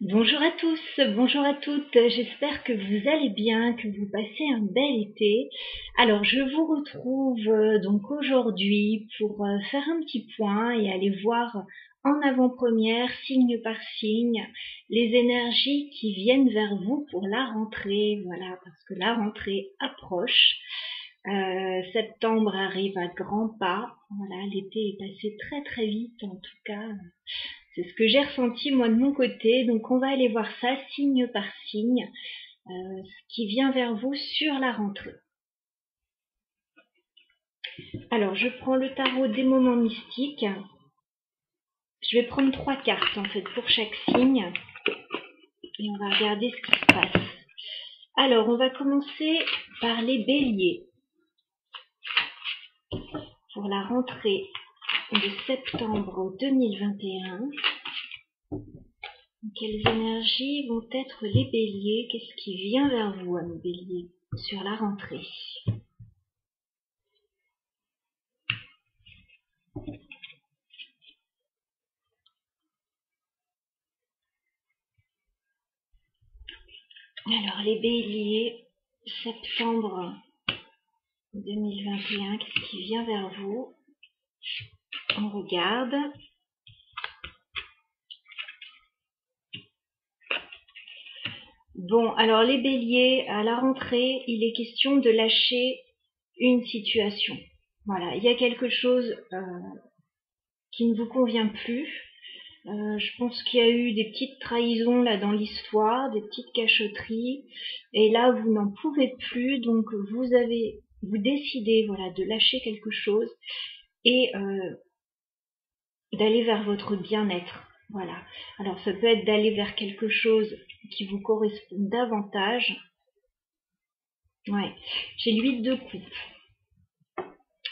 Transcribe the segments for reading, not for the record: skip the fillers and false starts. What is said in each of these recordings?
Bonjour à tous, bonjour à toutes, j'espère que vous allez bien, que vous passez un bel été. Alors je vous retrouve donc aujourd'hui pour faire un petit point et aller voir en avant-première, signe par signe, les énergies qui viennent vers vous pour la rentrée. Voilà, parce que la rentrée approche. Septembre arrive à grands pas. Voilà, l'été est passé très très vite en tout cas. C'est ce que j'ai ressenti moi de mon côté. Donc on va aller voir ça signe par signe, ce qui vient vers vous sur la rentrée. Alors je prends le tarot des moments mystiques. Je vais prendre 3 cartes en fait pour chaque signe. Et on va regarder ce qui se passe. Alors on va commencer par les béliers. Pour la rentrée de septembre 2021. Quelles énergies vont être les béliers? Qu'est-ce qui vient vers vous, mes béliers, sur la rentrée? Alors, les béliers, septembre 2021, qu'est-ce qui vient vers vous? On regarde. Bon, alors les béliers, à la rentrée, il est question de lâcher une situation. Voilà, il y a quelque chose qui ne vous convient plus. Je pense qu'il y a eu des petites trahisons là dans l'histoire, des petites cachotteries, et là vous n'en pouvez plus, donc vous décidez voilà de lâcher quelque chose et d'aller vers votre bien-être. Voilà. Alors ça peut être d'aller vers quelque chose qui vous correspond davantage. Ouais. J'ai l'huile de coupe.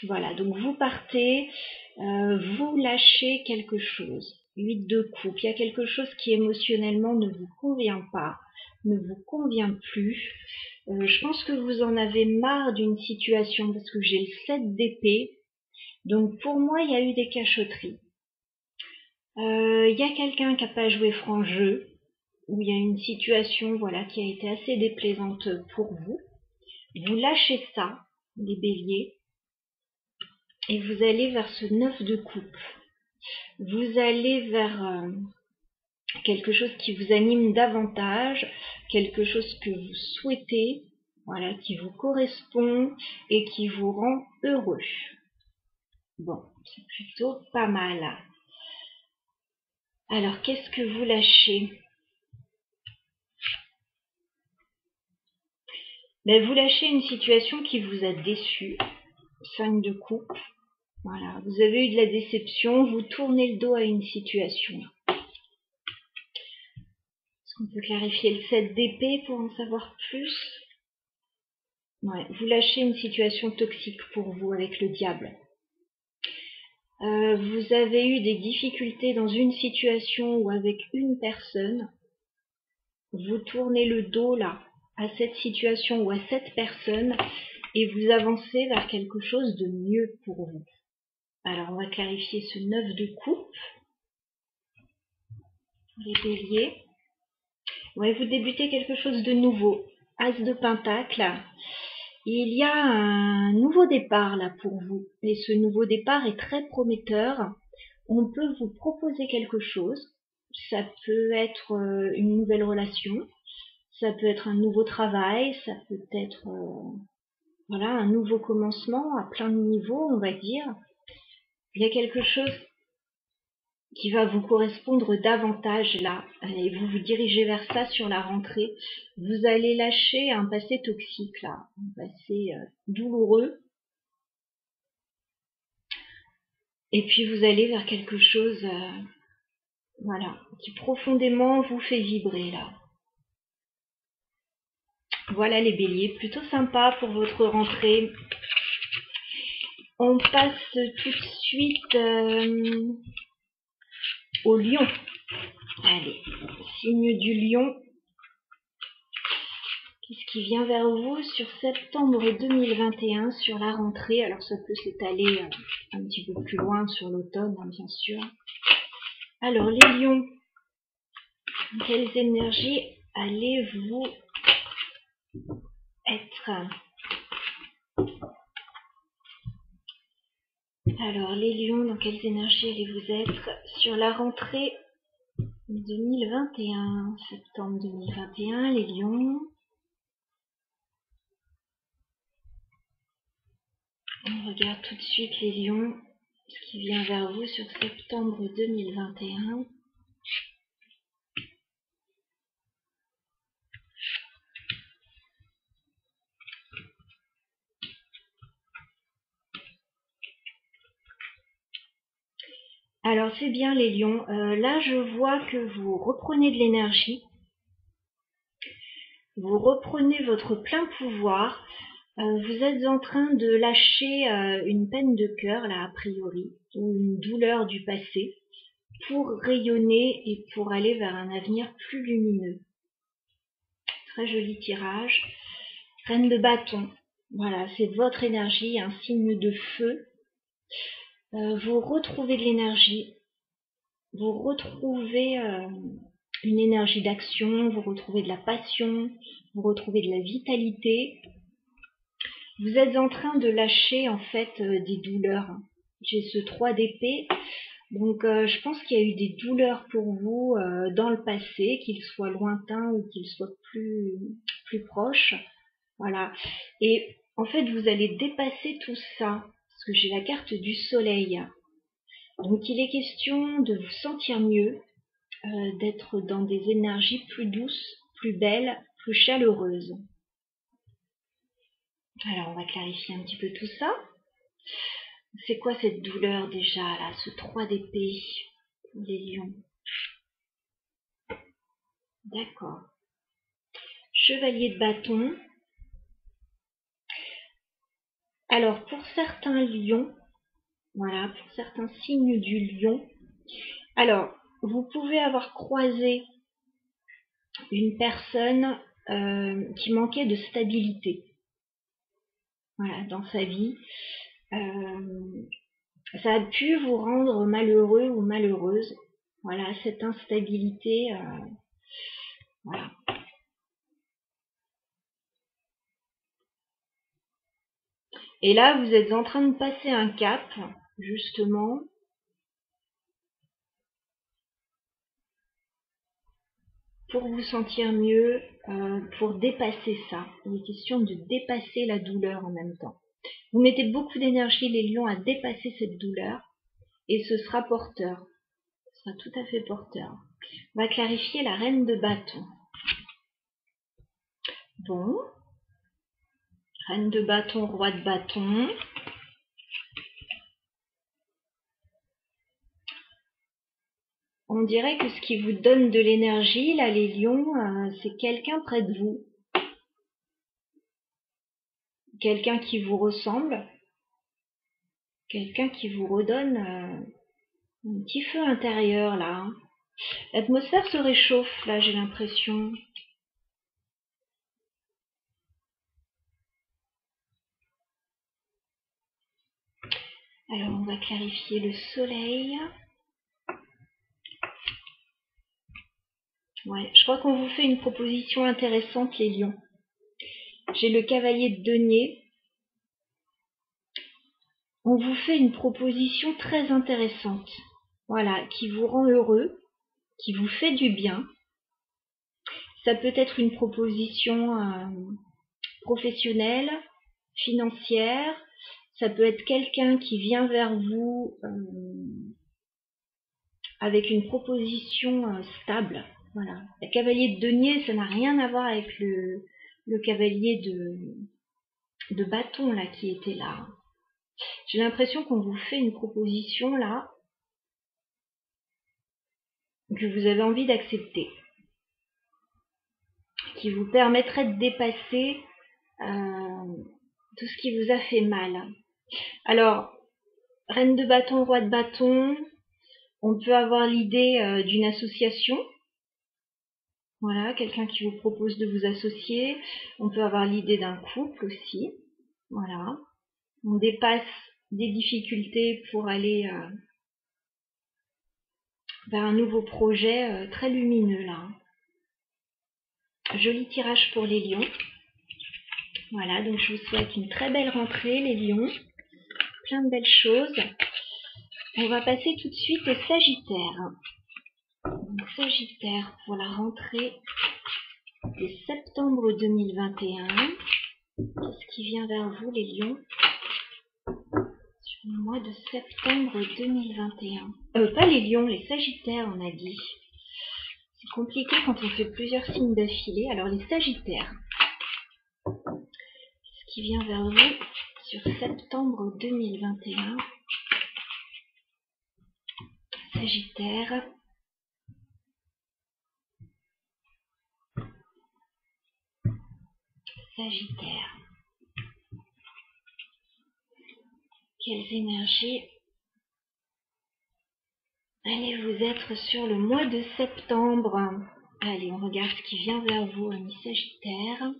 Voilà, donc vous partez, vous lâchez quelque chose. 8 de coupe, il y a quelque chose qui émotionnellement ne vous convient pas, ne vous convient plus. Je pense que vous en avez marre d'une situation parce que j'ai le 7 d'épée. Donc pour moi, il y a eu des cachotteries. Il y a quelqu'un qui n'a pas joué franc jeu, où il y a une situation voilà, qui a été assez déplaisante pour vous. Vous lâchez ça, les béliers, et vous allez vers ce 9 de coupe. Vous allez vers quelque chose qui vous anime davantage, quelque chose que vous souhaitez, voilà, qui vous correspond et qui vous rend heureux. Bon, c'est plutôt pas mal. Alors, qu'est-ce que vous lâchez? Ben, vous lâchez une situation qui vous a déçu. 5 de coupe. Voilà, vous avez eu de la déception, vous tournez le dos à une situation. Est-ce qu'on peut clarifier le 7 d'épée pour en savoir plus? Ouais, vous lâchez une situation toxique pour vous avec le diable. Vous avez eu des difficultés dans une situation ou avec une personne. Vous tournez le dos là à cette situation ou à cette personne et vous avancez vers quelque chose de mieux pour vous. Alors on va clarifier ce 9 de coupe. Les béliers. Ouais, vous débutez quelque chose de nouveau. As de pentacle. Il y a un nouveau départ là pour vous. Et ce nouveau départ est très prometteur. On peut vous proposer quelque chose. Ça peut être une nouvelle relation. Ça peut être un nouveau travail. Ça peut être voilà, un nouveau commencement à plein de niveaux, on va dire. Il y a quelque chose qui va vous correspondre davantage là, et vous vous dirigez vers ça sur la rentrée. Vous allez lâcher un passé toxique là, un passé douloureux, et puis vous allez vers quelque chose voilà, qui profondément vous fait vibrer là. Voilà les béliers, plutôt sympa pour votre rentrée. On passe tout de suite au lion. Allez, signe du lion. Qu'est-ce qui vient vers vous sur septembre 2021 sur la rentrée? Alors ça peut s'étaler un petit peu plus loin sur l'automne, hein, bien sûr. Alors les lions, Quelles énergies allez-vous être? Alors, les lions, dans quelles énergies allez-vous être sur la rentrée 2021, septembre 2021, les lions. On regarde tout de suite les lions, ce qui vient vers vous sur septembre 2021. Alors c'est bien les lions, là je vois que vous reprenez de l'énergie, vous reprenez votre plein pouvoir, vous êtes en train de lâcher une peine de cœur là a priori, ou une douleur du passé, pour rayonner et pour aller vers un avenir plus lumineux. Très joli tirage. Reine de bâton, voilà, c'est votre énergie, un signe de feu. Vous retrouvez de l'énergie, vous retrouvez une énergie d'action, vous retrouvez de la passion, vous retrouvez de la vitalité. Vous êtes en train de lâcher en fait des douleurs. J'ai ce 3 d'épée, donc je pense qu'il y a eu des douleurs pour vous dans le passé, qu'ils soient lointains ou qu'ils soient plus proches. Voilà. Et en fait, vous allez dépasser tout ça, parce que j'ai la carte du soleil. Donc il est question de vous sentir mieux, d'être dans des énergies plus douces, plus belles, plus chaleureuses. Alors on va clarifier un petit peu tout ça. C'est quoi cette douleur déjà là, ce 3 d'épée pour les lions? D'accord. Chevalier de bâton. Alors pour certains lions, voilà, pour certains signes du lion, alors vous pouvez avoir croisé une personne qui manquait de stabilité, voilà, dans sa vie. Ça a pu vous rendre malheureux ou malheureuse. Voilà, cette instabilité. Voilà. Et là, vous êtes en train de passer un cap, justement. Pour vous sentir mieux, pour dépasser ça. Il est question de dépasser la douleur en même temps. Vous mettez beaucoup d'énergie, les lions, à dépasser cette douleur. Et ce sera porteur. Ce sera tout à fait porteur. On va clarifier la reine de bâton. Bon. Reine de bâton, roi de bâton. On dirait que ce qui vous donne de l'énergie, là, les lions, c'est quelqu'un près de vous. Quelqu'un qui vous ressemble. Quelqu'un qui vous redonne un petit feu intérieur, là. L'atmosphère se réchauffe, là, j'ai l'impression. Alors, on va clarifier le soleil. Ouais, je crois qu'on vous fait une proposition intéressante, les lions. J'ai le cavalier de denier. On vous fait une proposition très intéressante. Voilà, qui vous rend heureux, qui vous fait du bien. Ça peut être une proposition professionnelle, financière. Ça peut être quelqu'un qui vient vers vous avec une proposition stable. Voilà. Le cavalier de denier, ça n'a rien à voir avec le cavalier de bâton là qui était là. J'ai l'impression qu'on vous fait une proposition là que vous avez envie d'accepter, qui vous permettrait de dépasser tout ce qui vous a fait mal. Alors, reine de bâton, roi de bâton, on peut avoir l'idée d'une association. Voilà, quelqu'un qui vous propose de vous associer. On peut avoir l'idée d'un couple aussi. Voilà. On dépasse des difficultés pour aller vers un nouveau projet très lumineux là. Joli tirage pour les lions. Voilà, donc je vous souhaite une très belle rentrée les lions. Plein de belles choses. On va passer tout de suite au Sagittaire. Donc, Sagittaire pour la rentrée de septembre 2021. Qu'est-ce qui vient vers vous les lions sur le mois de septembre 2021? Pas les lions, les Sagittaires on a dit. C'est compliqué quand on fait plusieurs signes d'affilée. Alors les Sagittaires. Qu'est-ce qui vient vers vous sur septembre 2021? Sagittaire. Sagittaire. Quelles énergies allez-vous être sur le mois de septembre? Allez, on regarde ce qui vient vers vous, amis Sagittaire.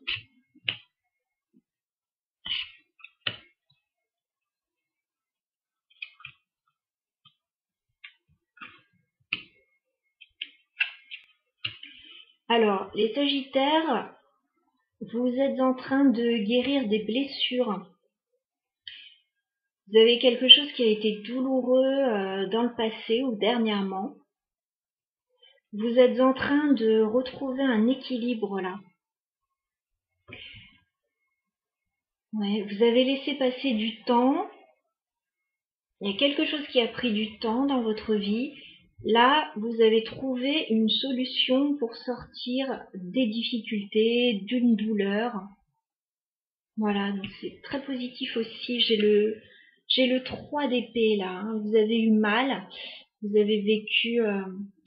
Alors, les Sagittaires, vous êtes en train de guérir des blessures. Vous avez quelque chose qui a été douloureux dans le passé ou dernièrement. Vous êtes en train de retrouver un équilibre là. Ouais, vous avez laissé passer du temps. Il y a quelque chose qui a pris du temps dans votre vie. Là, vous avez trouvé une solution pour sortir des difficultés, d'une douleur. Voilà, donc c'est très positif aussi. J'ai le 3 d'épée là. Hein. Vous avez eu mal. Vous avez vécu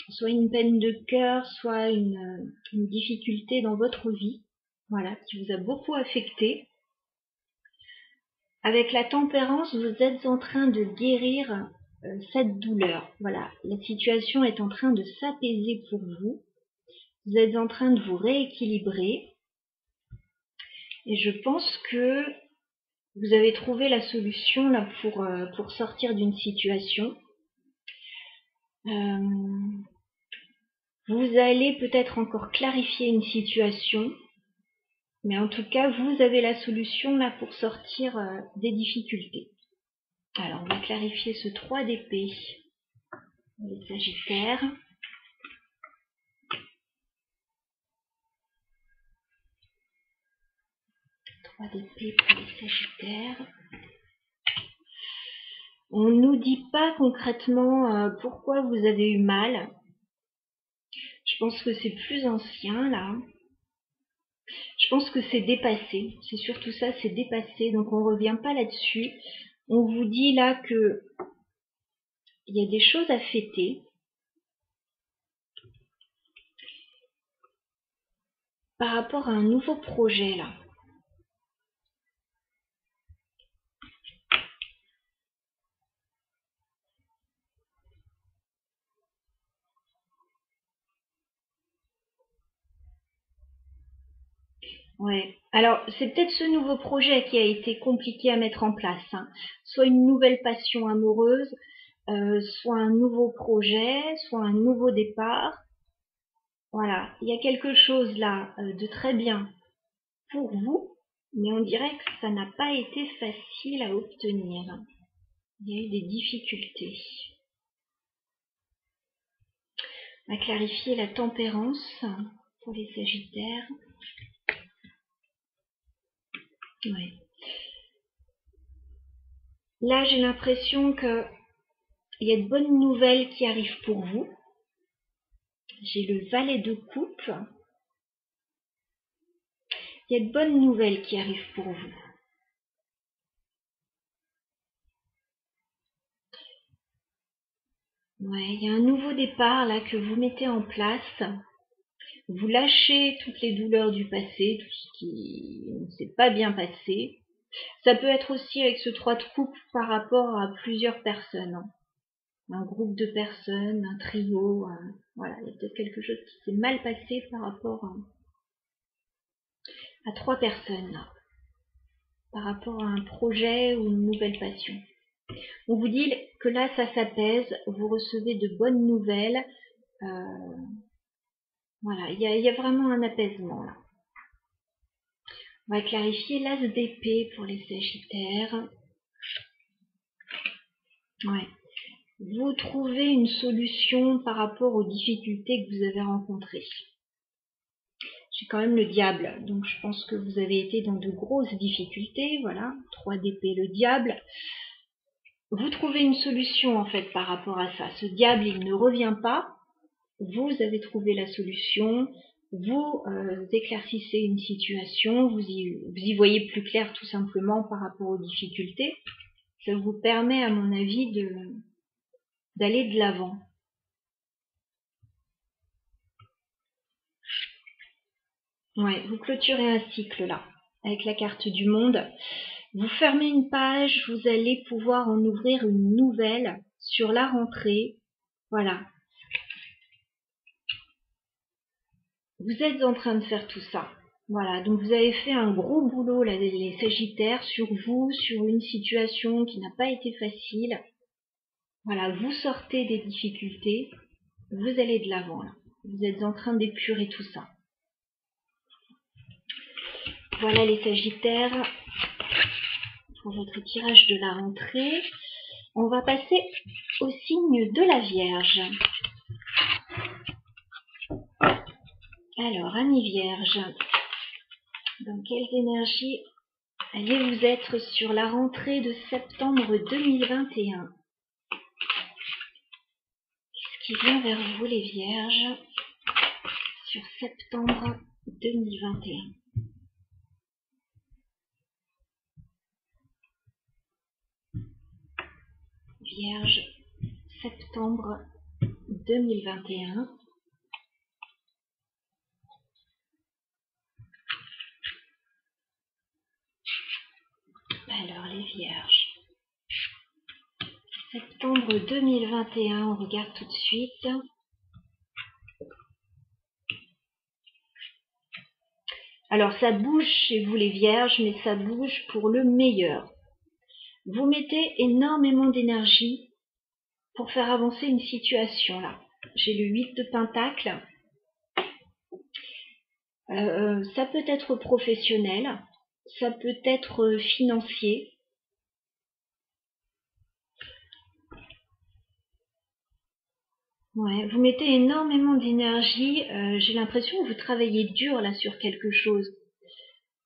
soit une peine de cœur, soit une difficulté dans votre vie. Voilà, qui vous a beaucoup affecté. Avec la tempérance, vous êtes en train de guérir cette douleur. Voilà, la situation est en train de s'apaiser pour vous. Vous êtes en train de vous rééquilibrer. Et je pense que vous avez trouvé la solution là pour sortir d'une situation. Vous allez peut-être encore clarifier une situation. Mais en tout cas, vous avez la solution là pour sortir des difficultés. Alors, on va clarifier ce 3 d'épée. Les Sagittaires. D'épée pour les Sagittaires. On ne nous dit pas concrètement pourquoi vous avez eu mal. Je pense que c'est plus ancien là. Je pense que c'est dépassé. C'est surtout ça, c'est dépassé. Donc on ne revient pas là-dessus. On vous dit là que il y a des choses à fêter. Par rapport à un nouveau projet là. Ouais. Alors, c'est peut-être ce nouveau projet qui a été compliqué à mettre en place. Hein. Soit une nouvelle passion amoureuse, soit un nouveau projet, soit un nouveau départ. Voilà, il y a quelque chose là de très bien pour vous, mais on dirait que ça n'a pas été facile à obtenir. Il y a eu des difficultés. On va clarifier la tempérance pour les Sagittaires. Ouais. Là, j'ai l'impression qu'il y a de bonnes nouvelles qui arrivent pour vous. J'ai le valet de coupe. Il y a de bonnes nouvelles qui arrivent pour vous. Ouais, il y a un nouveau départ là que vous mettez en place. Vous lâchez toutes les douleurs du passé, tout ce qui ne s'est pas bien passé. Ça peut être aussi avec ce 3 de coupe par rapport à plusieurs personnes. Hein. Un groupe de personnes, un trio. Voilà, il y a peut-être quelque chose qui s'est mal passé par rapport à 3 personnes. Là, par rapport à un projet ou une nouvelle passion. On vous dit que là, ça s'apaise, vous recevez de bonnes nouvelles. Voilà, il y a vraiment un apaisement là. On va clarifier l'as d'épée pour les Sagittaires. Ouais. Vous trouvez une solution par rapport aux difficultés que vous avez rencontrées. J'ai quand même le diable, donc je pense que vous avez été dans de grosses difficultés. Voilà, 3 d'épée, le diable. Vous trouvez une solution en fait par rapport à ça. Ce diable, il ne revient pas. Vous avez trouvé la solution. Vous éclaircissez une situation. Vous y voyez plus clair tout simplement par rapport aux difficultés. Ça vous permet, à mon avis, d'aller de l'avant. Ouais, vous clôturez un cycle là, avec la carte du monde. Vous fermez une page, vous allez pouvoir en ouvrir une nouvelle sur la rentrée. Voilà. Vous êtes en train de faire tout ça. Voilà, donc vous avez fait un gros boulot, là, les Sagittaires, sur vous, sur une situation qui n'a pas été facile. Voilà, vous sortez des difficultés, vous allez de l'avant, là. Vous êtes en train d'épurer tout ça. Voilà les Sagittaires, pour votre tirage de la rentrée. On va passer au signe de la Vierge. Alors, amis Vierge, dans quelles énergies allez-vous être sur la rentrée de septembre 2021? Qu'est-ce qui vient vers vous les Vierges sur septembre 2021? Vierge, septembre 2021. Alors les Vierges, septembre 2021, on regarde tout de suite. Alors ça bouge chez vous les Vierges, mais ça bouge pour le meilleur. Vous mettez énormément d'énergie pour faire avancer une situation là. J'ai le 8 de Pentacle. Ça peut être professionnel, ça peut être financier. Ouais, vous mettez énormément d'énergie. J'ai l'impression que vous travaillez dur là sur quelque chose.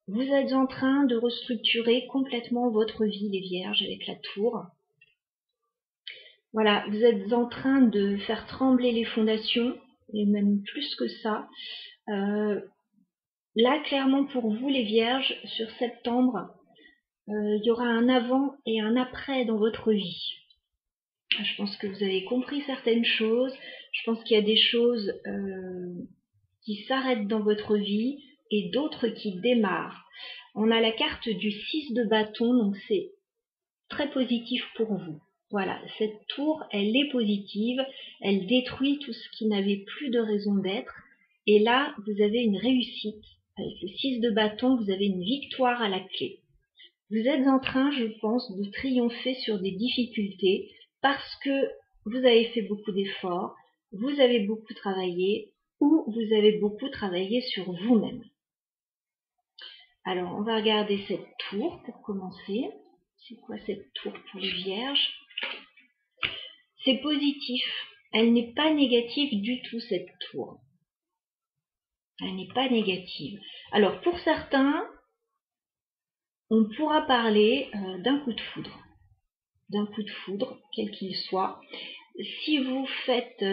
Vous êtes en train de restructurer complètement votre vie, les Vierges, avec la tour. Voilà, vous êtes en train de faire trembler les fondations, et même plus que ça. Là, clairement pour vous, les Vierges, sur septembre, il y aura un avant et un après dans votre vie. Je pense que vous avez compris certaines choses. Je pense qu'il y a des choses qui s'arrêtent dans votre vie et d'autres qui démarrent. On a la carte du 6 de bâton, donc c'est très positif pour vous. Voilà, cette tour, elle est positive, elle détruit tout ce qui n'avait plus de raison d'être. Et là, vous avez une réussite. Avec le 6 de bâton, vous avez une victoire à la clé. Vous êtes en train, je pense, de triompher sur des difficultés parce que vous avez fait beaucoup d'efforts, vous avez beaucoup travaillé ou vous avez beaucoup travaillé sur vous-même. Alors, on va regarder cette tour pour commencer. C'est quoi cette tour pour les Vierges? C'est positif. Elle n'est pas négative du tout, cette tour. Elle n'est pas négative. Alors, pour certains, on pourra parler d'un coup de foudre. D'un coup de foudre, quel qu'il soit. Si vous faites,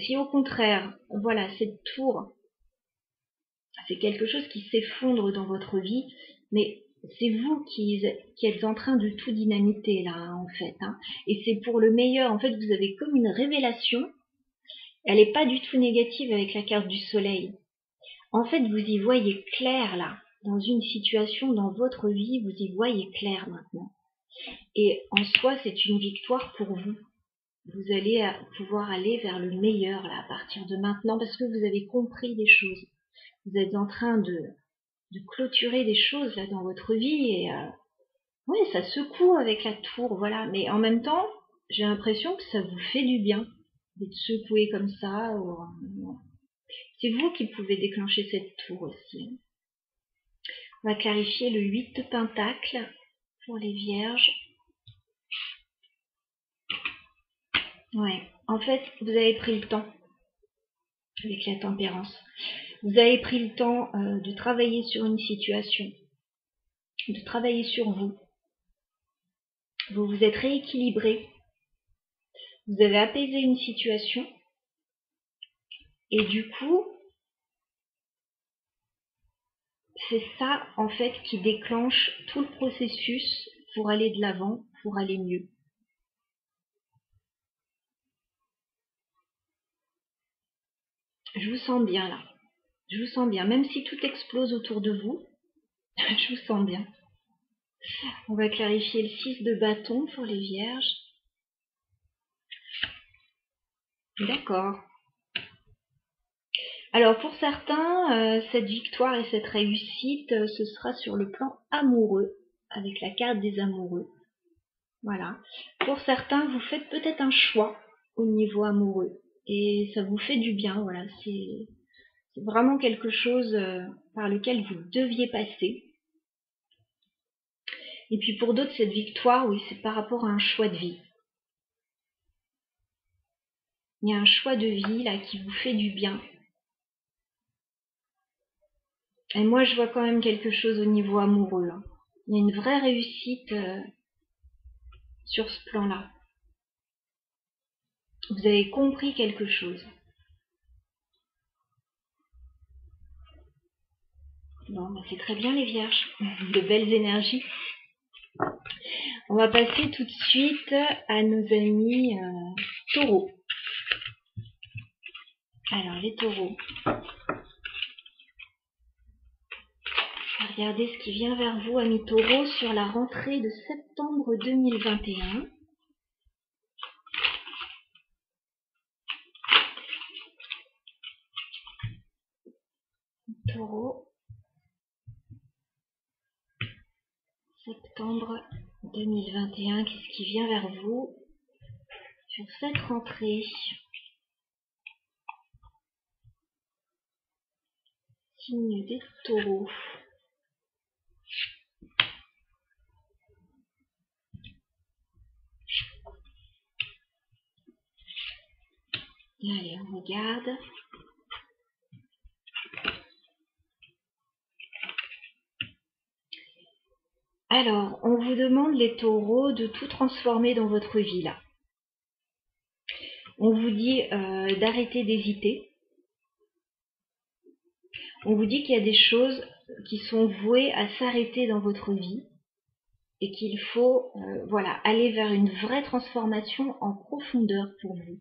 si au contraire, voilà, cette tour, c'est quelque chose qui s'effondre dans votre vie, mais c'est vous qui êtes en train de tout dynamiter là, hein, en fait. Hein. Et c'est pour le meilleur. En fait, vous avez comme une révélation. Elle n'est pas du tout négative avec la carte du soleil. En fait, vous y voyez clair là. Dans une situation, dans votre vie, vous y voyez clair maintenant. Et en soi, c'est une victoire pour vous. Vous allez pouvoir aller vers le meilleur là, à partir de maintenant parce que vous avez compris des choses. Vous êtes en train de clôturer des choses là dans votre vie et Oui, ça secoue avec la tour, voilà. Mais en même temps, j'ai l'impression que ça vous fait du bien d'être secoué comme ça. C'est vous qui pouvez déclencher cette tour aussi. On va clarifier le 8 de Pentacle pour les Vierges. Ouais, en fait, vous avez pris le temps avec la Tempérance. Vous avez pris le temps de travailler sur une situation, de travailler sur vous. Vous vous êtes rééquilibré. Vous avez apaisé une situation. Et du coup, c'est ça, en fait, qui déclenche tout le processus pour aller de l'avant, pour aller mieux. Je vous sens bien, là. Je vous sens bien. Même si tout explose autour de vous, je vous sens bien. On va clarifier le 6 de bâton pour les Vierges. D'accord. Alors, pour certains, cette victoire et cette réussite, ce sera sur le plan amoureux, avec la carte des amoureux. Voilà. Pour certains, vous faites peut-être un choix au niveau amoureux et ça vous fait du bien. Voilà, c'est vraiment quelque chose par lequel vous deviez passer. Et puis pour d'autres, cette victoire, oui, c'est par rapport à un choix de vie. Il y a un choix de vie là qui vous fait du bien. Et moi, je vois quand même quelque chose au niveau amoureux. Hein. Il y a une vraie réussite sur ce plan-là. Vous avez compris quelque chose. Bon, bah c'est très bien les Vierges. De belles énergies. On va passer tout de suite à nos amis taureaux. Alors, les taureaux. Regardez ce qui vient vers vous, amis taureaux, sur la rentrée de septembre 2021. Taureau. Septembre 2021, qu'est-ce qui vient vers vous sur cette rentrée? Signe des taureaux. Allez, on regarde. Alors, on vous demande, les taureaux, de tout transformer dans votre vie, là. On vous dit d'arrêter d'hésiter. On vous dit qu'il y a des choses qui sont vouées à s'arrêter dans votre vie et qu'il faut voilà, aller vers une vraie transformation en profondeur pour vous.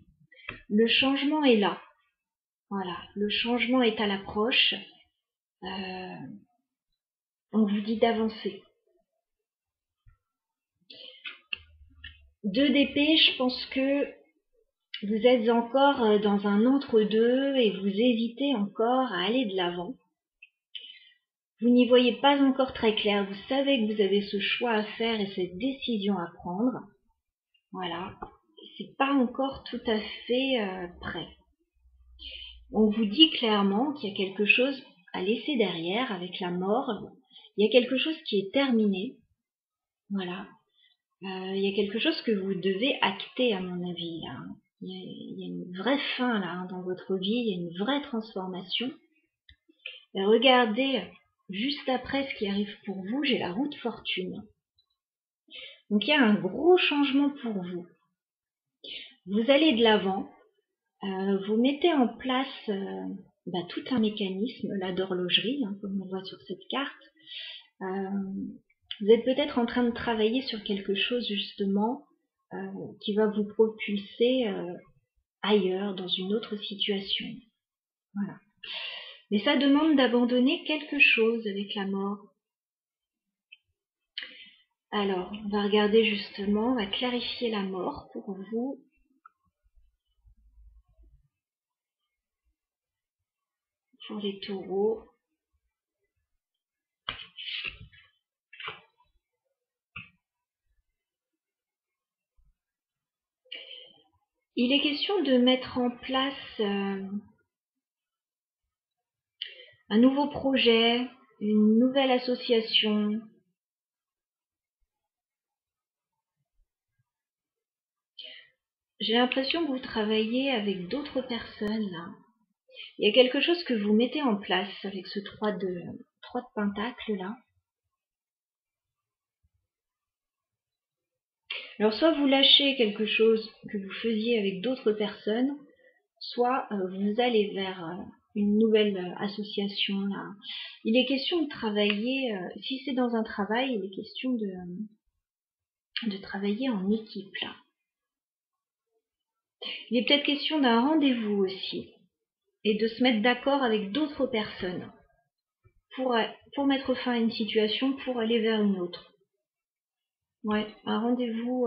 Le changement est là. Voilà, le changement est à l'approche. On vous dit d'avancer. 2 d'épée, je pense que vous êtes encore dans un entre-deux et vous hésitez encore à aller de l'avant. Vous n'y voyez pas encore très clair. Vous savez que vous avez ce choix à faire et cette décision à prendre. Voilà. C'est pas encore tout à fait prêt. On vous dit clairement qu'il y a quelque chose à laisser derrière avec la mort. Il y a quelque chose qui est terminé. Voilà. Il y a quelque chose que vous devez acter, à mon avis, là. Il y a une vraie fin, là, dans votre vie. Il y a une vraie transformation. Et regardez, juste après ce qui arrive pour vous, j'ai la roue de fortune. Donc, il y a un gros changement pour vous. Vous allez de l'avant. Vous mettez en place tout un mécanisme là d'horlogerie, hein, comme on voit sur cette carte. Vous êtes peut-être en train de travailler sur quelque chose justement qui va vous propulser ailleurs, dans une autre situation. Voilà. Mais ça demande d'abandonner quelque chose avec la mort. Alors, on va regarder justement, on va clarifier la mort pour vous. Pour les taureaux. Il est question de mettre en place un nouveau projet, une nouvelle association. J'ai l'impression que vous travaillez avec d'autres personnes là. Il y a quelque chose que vous mettez en place avec ce 3 de pentacle là. Alors soit vous lâchez quelque chose que vous faisiez avec d'autres personnes, soit vous allez vers une nouvelle association là. Il est question de travailler, si c'est dans un travail, il est question de travailler en équipe là. Il est peut-être question d'un rendez-vous aussi et de se mettre d'accord avec d'autres personnes pour mettre fin à une situation, pour aller vers une autre. Ouais, un rendez-vous,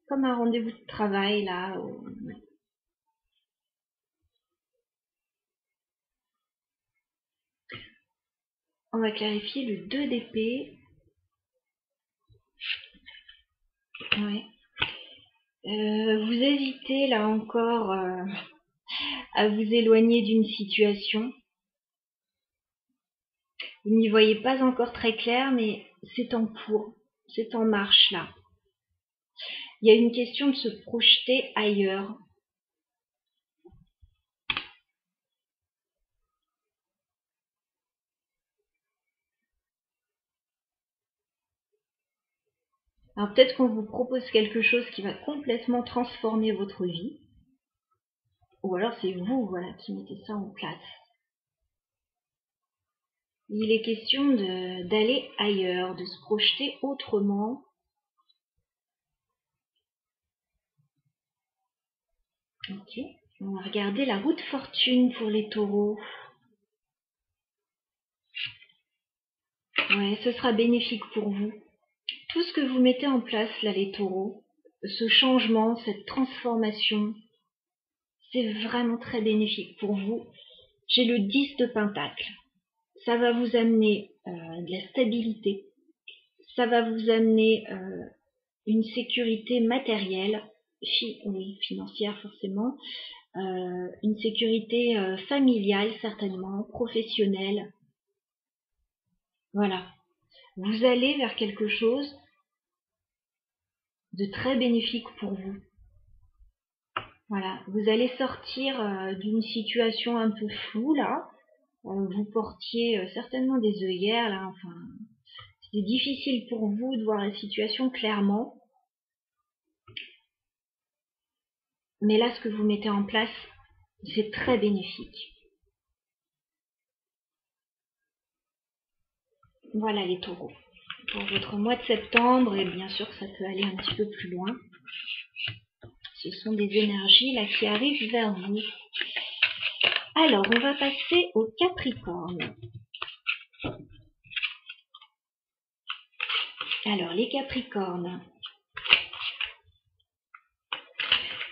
comme un rendez-vous de travail là. Ouais. On va clarifier le 2 d'épée. Ouais. Vous hésitez là encore à vous éloigner d'une situation. Vous n'y voyez pas encore très clair, mais c'est en cours, c'est en marche là. Il y a une question de se projeter ailleurs. Alors peut-être qu'on vous propose quelque chose qui va complètement transformer votre vie. Ou alors c'est vous, voilà, qui mettez ça en place. Il est question d'aller ailleurs, de se projeter autrement. Ok, on va regarder la roue de fortune pour les taureaux. Ouais, ce sera bénéfique pour vous. Tout ce que vous mettez en place là, les taureaux, ce changement, cette transformation, c'est vraiment très bénéfique pour vous. J'ai le 10 de pentacle. Ça va vous amener de la stabilité. Ça va vous amener une sécurité matérielle, oui, financière forcément, une sécurité familiale certainement, professionnelle. Voilà. Vous allez vers quelque chose de très bénéfique pour vous. Voilà, vous allez sortir d'une situation un peu floue là. Vous portiez certainement des œillères là. Enfin, c'est difficile pour vous de voir la situation clairement. Mais là, ce que vous mettez en place, c'est très bénéfique. Voilà les taureaux. Pour votre mois de septembre, et bien sûr que ça peut aller un petit peu plus loin. Ce sont des énergies là qui arrivent vers vous. Alors, on va passer au Capricorne. Alors, les Capricornes.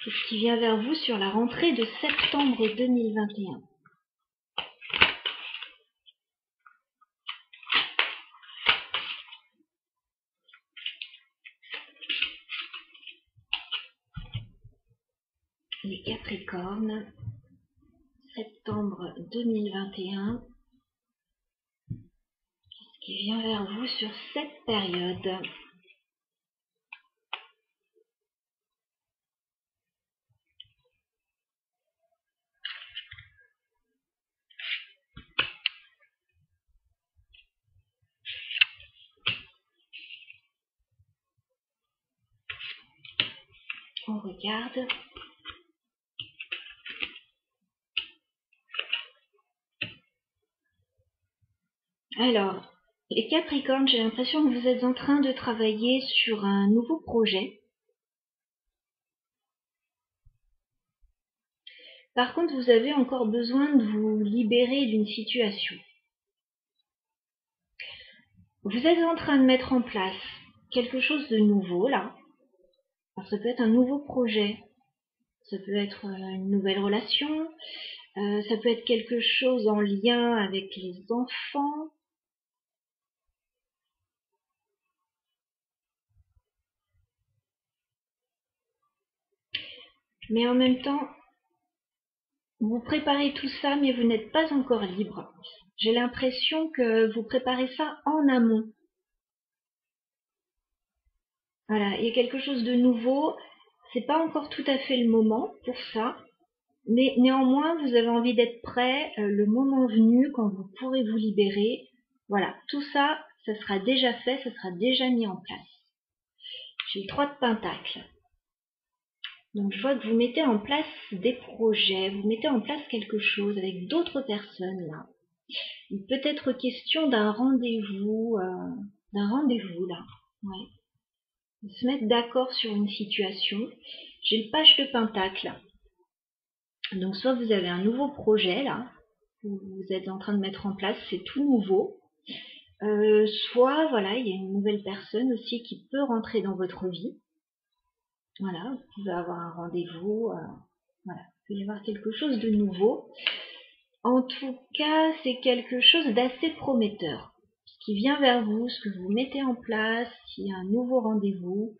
Qu'est-ce qui vient vers vous sur la rentrée de septembre 2021? Les Capricornes, septembre 2021. Qu'est-ce qui vient vers vous sur cette période? On regarde. Alors, les Capricornes, j'ai l'impression que vous êtes en train de travailler sur un nouveau projet. Par contre, vous avez encore besoin de vous libérer d'une situation. Vous êtes en train de mettre en place quelque chose de nouveau, là. Alors, ça peut être un nouveau projet. Ça peut être une nouvelle relation. Ça peut être quelque chose en lien avec les enfants. Mais en même temps, vous préparez tout ça, mais vous n'êtes pas encore libre. J'ai l'impression que vous préparez ça en amont. Voilà, il y a quelque chose de nouveau. C'est pas encore tout à fait le moment pour ça. Mais néanmoins, vous avez envie d'être prêt le moment venu, quand vous pourrez vous libérer. Voilà, tout ça, ça sera déjà fait, ça sera déjà mis en place. J'ai le 3 de Pentacles. Donc je vois que vous mettez en place des projets, vous mettez en place quelque chose avec d'autres personnes là. Il peut être question d'un rendez-vous là. Ouais. De se mettre d'accord sur une situation. J'ai le page de Pentacles. Donc soit vous avez un nouveau projet là, que vous êtes en train de mettre en place, c'est tout nouveau. Soit voilà, il y a une nouvelle personne aussi qui peut rentrer dans votre vie. Voilà, vous pouvez avoir un rendez-vous. Voilà, il peut y avoir quelque chose de nouveau. En tout cas, c'est quelque chose d'assez prometteur. Ce qui vient vers vous, ce que vous mettez en place, s'il y a un nouveau rendez-vous,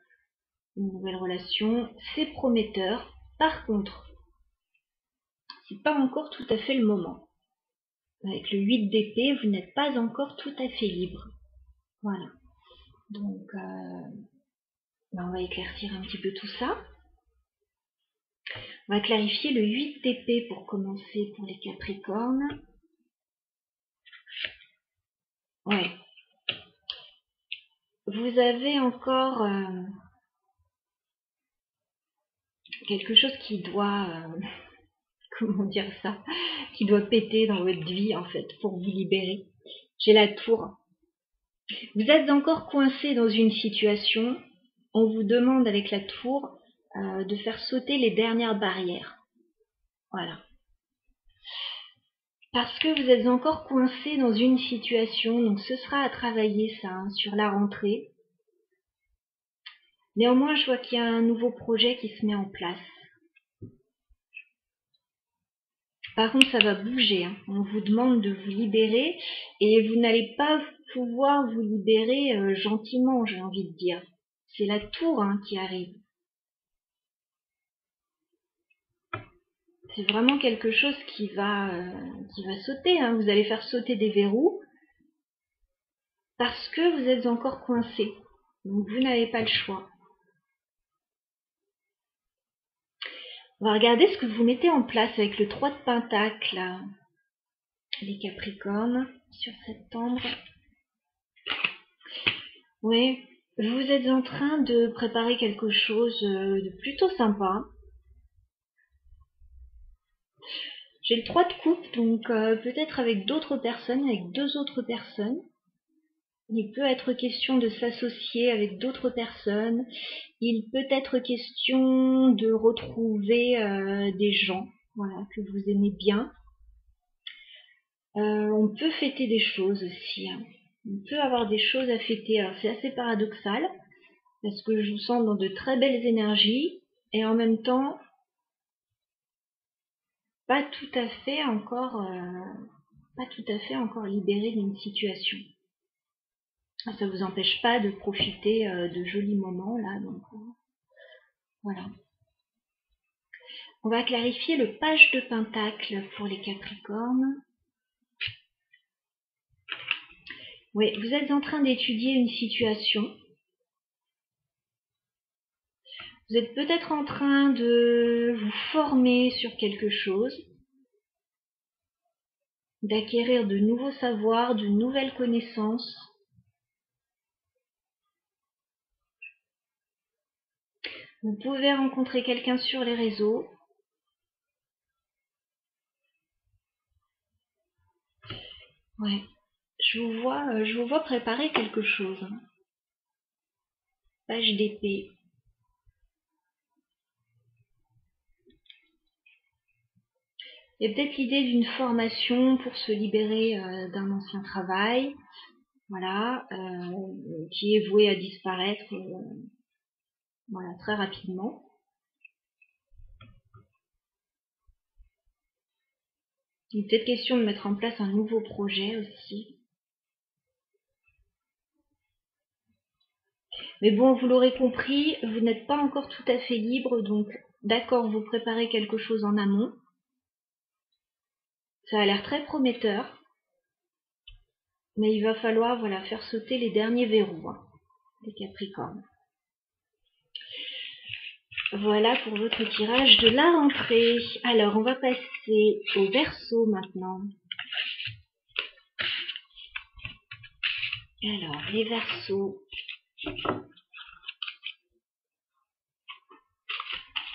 une nouvelle relation, c'est prometteur. Par contre, c'est pas encore tout à fait le moment. Avec le 8 d'épée, vous n'êtes pas encore tout à fait libre. Voilà. Donc, on va éclaircir un petit peu tout ça. On va clarifier le 8 d'épée pour commencer pour les Capricornes. Ouais. Vous avez encore quelque chose qui doit, comment dire ça, qui doit péter dans votre vie en fait pour vous libérer. J'ai la tour. Vous êtes encore coincé dans une situation. On vous demande avec la tour de faire sauter les dernières barrières. Voilà. Parce que vous êtes encore coincé dans une situation, donc ce sera à travailler ça sur la rentrée. Néanmoins, je vois qu'il y a un nouveau projet qui se met en place. Par contre, ça va bouger. On vous demande de vous libérer et vous n'allez pas pouvoir vous libérer gentiment, j'ai envie de dire. C'est la tour qui arrive. C'est vraiment quelque chose qui va sauter. Vous allez faire sauter des verrous parce que vous êtes encore coincé. Donc vous n'avez pas le choix. On va regarder ce que vous mettez en place avec le 3 de Pentacles, les Capricornes, sur septembre. Oui, vous êtes en train de préparer quelque chose de plutôt sympa. J'ai le 3 de coupe, donc peut-être avec d'autres personnes, avec 2 autres personnes. Il peut être question de s'associer avec d'autres personnes. Il peut être question de retrouver des gens, voilà, que vous aimez bien. On peut fêter des choses aussi. On peut avoir des choses à fêter. Alors c'est assez paradoxal parce que je vous sens dans de très belles énergies et en même temps pas tout à fait encore libéré d'une situation. Ça vous empêche pas de profiter de jolis moments là, donc voilà. On va clarifier le page de Pentacle pour les Capricornes. Oui, vous êtes en train d'étudier une situation. Vous êtes peut-être en train de vous former sur quelque chose, d'acquérir de nouveaux savoirs, de nouvelles connaissances. Vous pouvez rencontrer quelqu'un sur les réseaux. Ouais, je vous vois préparer quelque chose. Page d'épée. Il y a peut-être l'idée d'une formation pour se libérer d'un ancien travail, voilà, qui est voué à disparaître voilà, très rapidement. Il est peut-être question de mettre en place un nouveau projet aussi. Mais bon, vous l'aurez compris, vous n'êtes pas encore tout à fait libre, donc d'accord, vous préparez quelque chose en amont. Ça a l'air très prometteur. Mais il va falloir, voilà, faire sauter les derniers verrous, hein, des Capricornes. Voilà pour votre tirage de la rentrée. Alors, on va passer au Verseau maintenant. Alors, les Verseaux.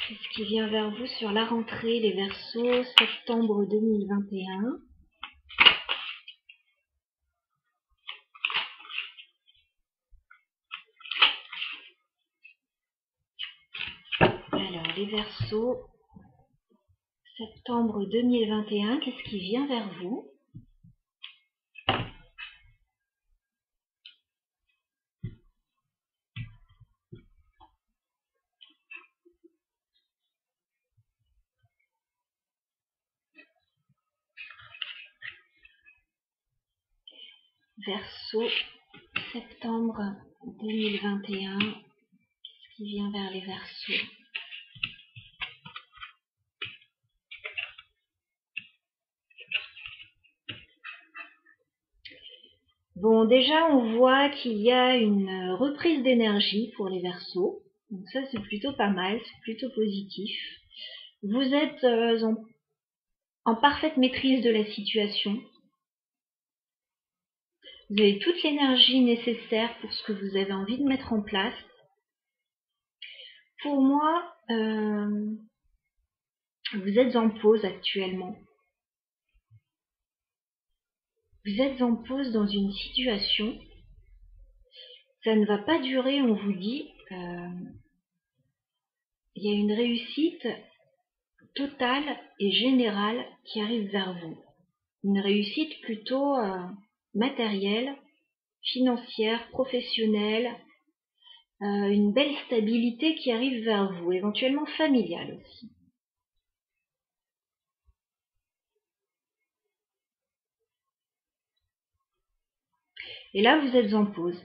Qu'est-ce qui vient vers vous sur la rentrée, les Verseaux, septembre 2021? Alors, les Verseaux, septembre 2021, qu'est-ce qui vient vers vous? Verseau, septembre 2021, qu'est-ce qui vient vers les Verseaux? Bon, déjà, on voit qu'il y a une reprise d'énergie pour les Verseaux. Donc ça, c'est plutôt pas mal, c'est plutôt positif. Vous êtes en parfaite maîtrise de la situation. Vous avez toute l'énergie nécessaire pour ce que vous avez envie de mettre en place. Pour moi, vous êtes en pause actuellement. Vous êtes en pause dans une situation. Ça ne va pas durer, on vous dit. Il y a une réussite totale et générale qui arrive vers vous. Une réussite plutôt matérielle, financière, professionnelle, une belle stabilité qui arrive vers vous, éventuellement familiale aussi. Et là, vous êtes en pause.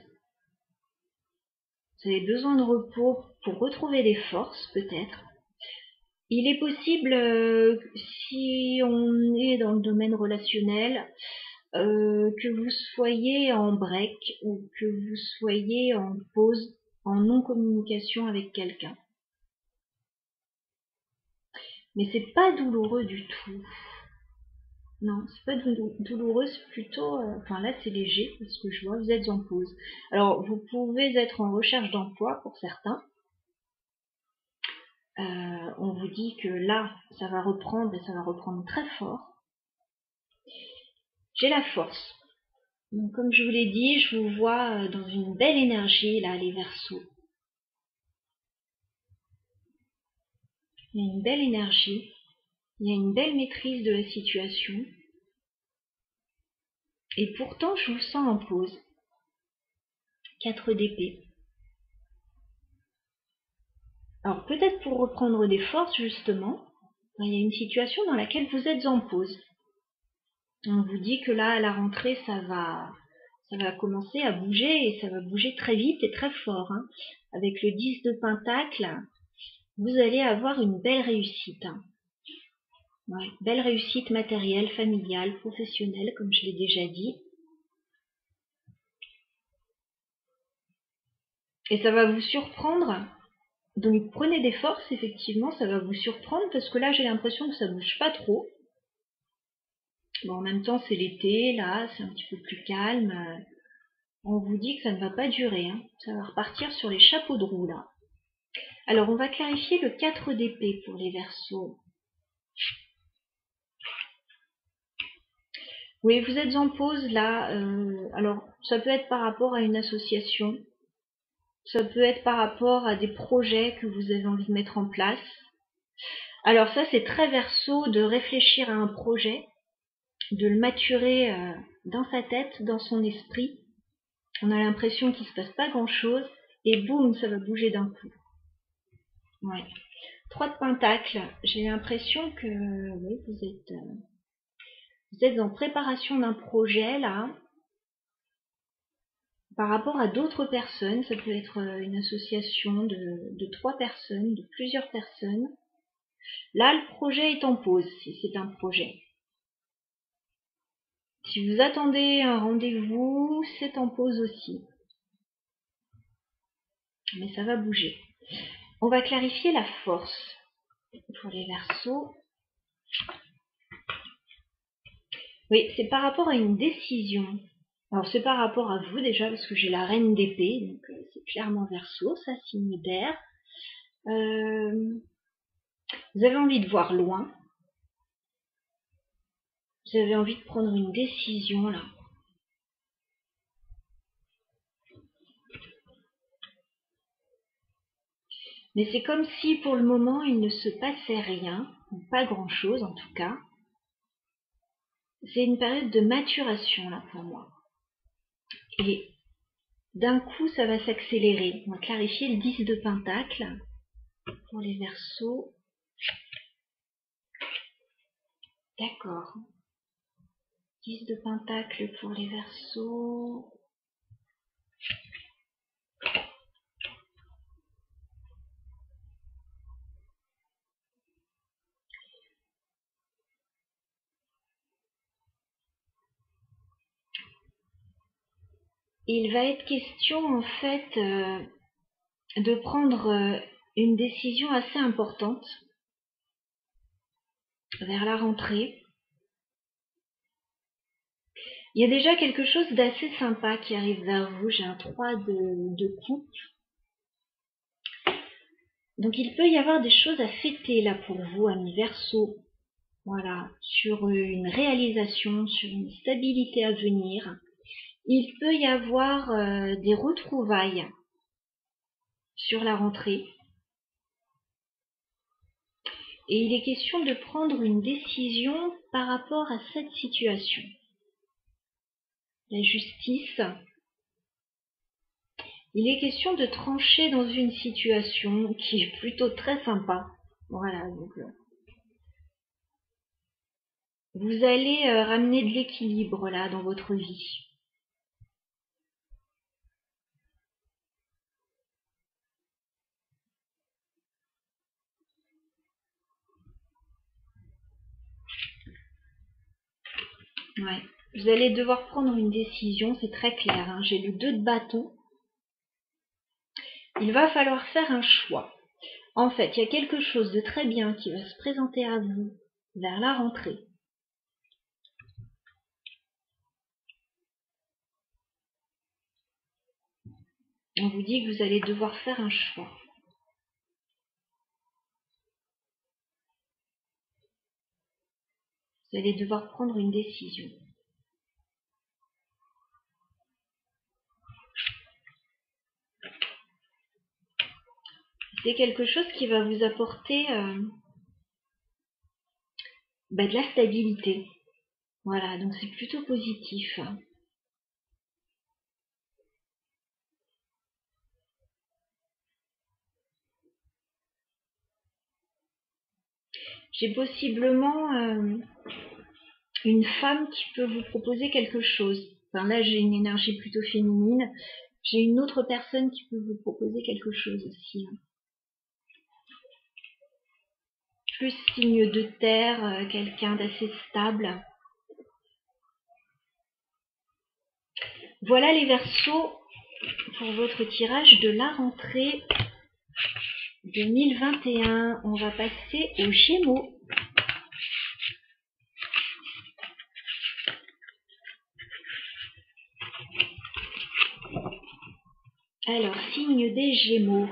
Vous avez besoin de repos pour retrouver des forces, peut-être. Il est possible, si on est dans le domaine relationnel, que vous soyez en break ou que vous soyez en pause, en non-communication avec quelqu'un. Mais c'est pas douloureux du tout. Non, c'est pas douloureux, c'est plutôt... enfin là, c'est léger, parce que je vois, vous êtes en pause. Alors, vous pouvez être en recherche d'emploi pour certains. On vous dit que là, ça va reprendre, et ça va reprendre très fort. J'ai la force. Donc, comme je vous l'ai dit, je vous vois dans une belle énergie, là, les Verseaux. Il y a une belle énergie. Il y a une belle maîtrise de la situation. Et pourtant, je vous sens en pause. 4 d'épée. Alors, peut-être pour reprendre des forces, justement, il y a une situation dans laquelle vous êtes en pause. On vous dit que là, à la rentrée, ça va commencer à bouger, et ça va bouger très vite et très fort. Hein. Avec le 10 de Pentacle, vous allez avoir une belle réussite. Hein. Ouais, belle réussite matérielle, familiale, professionnelle, comme je l'ai déjà dit. Et ça va vous surprendre. Donc prenez des forces, effectivement, ça va vous surprendre, parce que là, j'ai l'impression que ça bouge pas trop. Bon, en même temps, c'est l'été, là, c'est un petit peu plus calme. On vous dit que ça ne va pas durer. Hein. Ça va repartir sur les chapeaux de roue, là. Alors, on va clarifier le 4 d'épée pour les Verseaux. Oui, vous êtes en pause, là. Alors, ça peut être par rapport à une association. Ça peut être par rapport à des projets que vous avez envie de mettre en place. Alors ça, c'est très Verseau de réfléchir à un projet, de le maturer dans sa tête, dans son esprit. On a l'impression qu'il ne se passe pas grand-chose, et boum, ça va bouger d'un coup. Ouais. 3 de Pentacle, j'ai l'impression que oui, vous êtes en préparation d'un projet, là, par rapport à d'autres personnes. Ça peut être une association de 3 personnes, de plusieurs personnes. Là, le projet est en pause, si c'est un projet. Si vous attendez un rendez-vous, c'est en pause aussi. Mais ça va bouger. On va clarifier la force pour les Verseaux. Oui, c'est par rapport à une décision. Alors, c'est par rapport à vous déjà, parce que j'ai la reine d'épée, donc c'est clairement Verseau, ça, signe d'air. Vous avez envie de voir loin. Vous avez envie de prendre une décision, là. Mais c'est comme si, pour le moment, il ne se passait rien, ou pas grand-chose en tout cas. C'est une période de maturation, là, pour moi. Et d'un coup, ça va s'accélérer. On va clarifier le 10 de Pentacle pour les Verseaux. D'accord. 10 de Pentacle pour les Verseaux. Il va être question, en fait, de prendre une décision assez importante vers la rentrée. Il y a déjà quelque chose d'assez sympa qui arrive vers vous. J'ai un 3 de coupe. Donc il peut y avoir des choses à fêter là pour vous, amis Verseaux. Voilà, sur une réalisation, sur une stabilité à venir. Il peut y avoir des retrouvailles sur la rentrée. Et il est question de prendre une décision par rapport à cette situation. La justice. Il est question de trancher dans une situation qui est plutôt très sympa. Voilà, donc vous allez ramener de l'équilibre là dans votre vie. Ouais. Vous allez devoir prendre une décision, c'est très clair. Hein. J'ai le 2 de bâton. Il va falloir faire un choix. En fait, il y a quelque chose de très bien qui va se présenter à vous vers la rentrée. On vous dit que vous allez devoir faire un choix. Vous allez devoir prendre une décision. C'est quelque chose qui va vous apporter de la stabilité. Voilà, donc c'est plutôt positif. J'ai possiblement une femme qui peut vous proposer quelque chose. Enfin là, j'ai une énergie plutôt féminine. J'ai une autre personne qui peut vous proposer quelque chose aussi. Plus signe de terre, quelqu'un d'assez stable. Voilà les Verseaux pour votre tirage de la rentrée 2021. On va passer aux Gémeaux. Alors, signe des Gémeaux.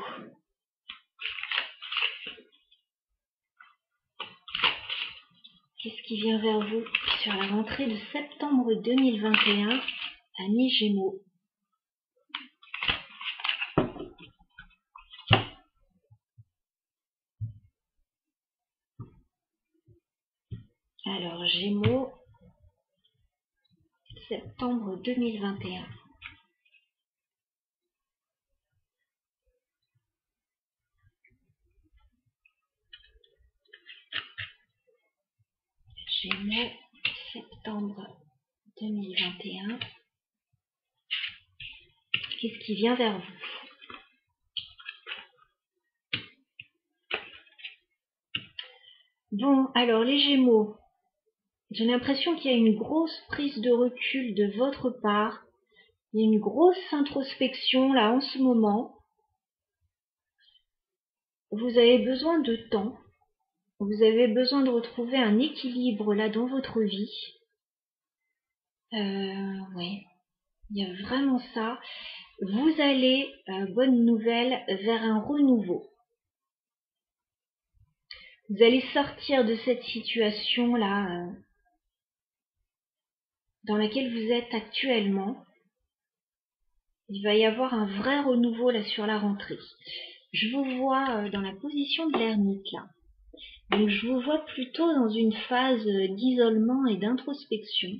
Qu'est-ce qui vient vers vous sur la rentrée de septembre 2021, amis Gémeaux? Alors, Gémeaux, septembre 2021. Gémeaux, septembre 2021. Qu'est-ce qui vient vers vous? Bon, alors les Gémeaux, j'ai l'impression qu'il y a une grosse prise de recul de votre part. Il y a une grosse introspection là en ce moment. Vous avez besoin de temps. Vous avez besoin de retrouver un équilibre là dans votre vie. Ouais, il y a vraiment ça. Vous allez, bonne nouvelle, vers un renouveau. Vous allez sortir de cette situation là dans laquelle vous êtes actuellement. Il va y avoir un vrai renouveau là sur la rentrée. Je vous vois dans la position de l'ermite là. Donc je vous vois plutôt dans une phase d'isolement et d'introspection.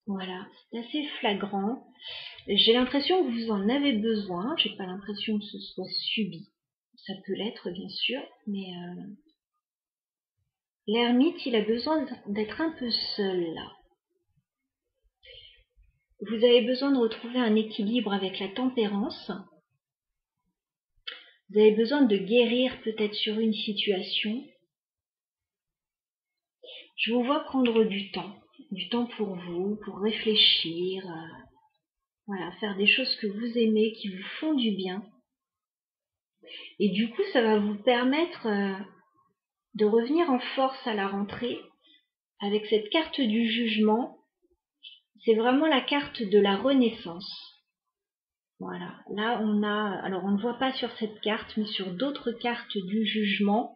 Voilà, c'est assez flagrant. J'ai l'impression que vous en avez besoin. J'ai pas l'impression que ce soit subi. Ça peut l'être bien sûr, mais l'ermite, il a besoin d'être un peu seul là. Vous avez besoin de retrouver un équilibre avec la tempérance. Vous avez besoin de guérir peut-être sur une situation. Je vous vois prendre du temps pour vous, pour réfléchir, voilà, faire des choses que vous aimez, qui vous font du bien. Et du coup, ça va vous permettre de revenir en force à la rentrée avec cette carte du jugement. C'est vraiment la carte de la renaissance. Voilà, là on a, alors on ne voit pas sur cette carte, mais sur d'autres cartes du jugement,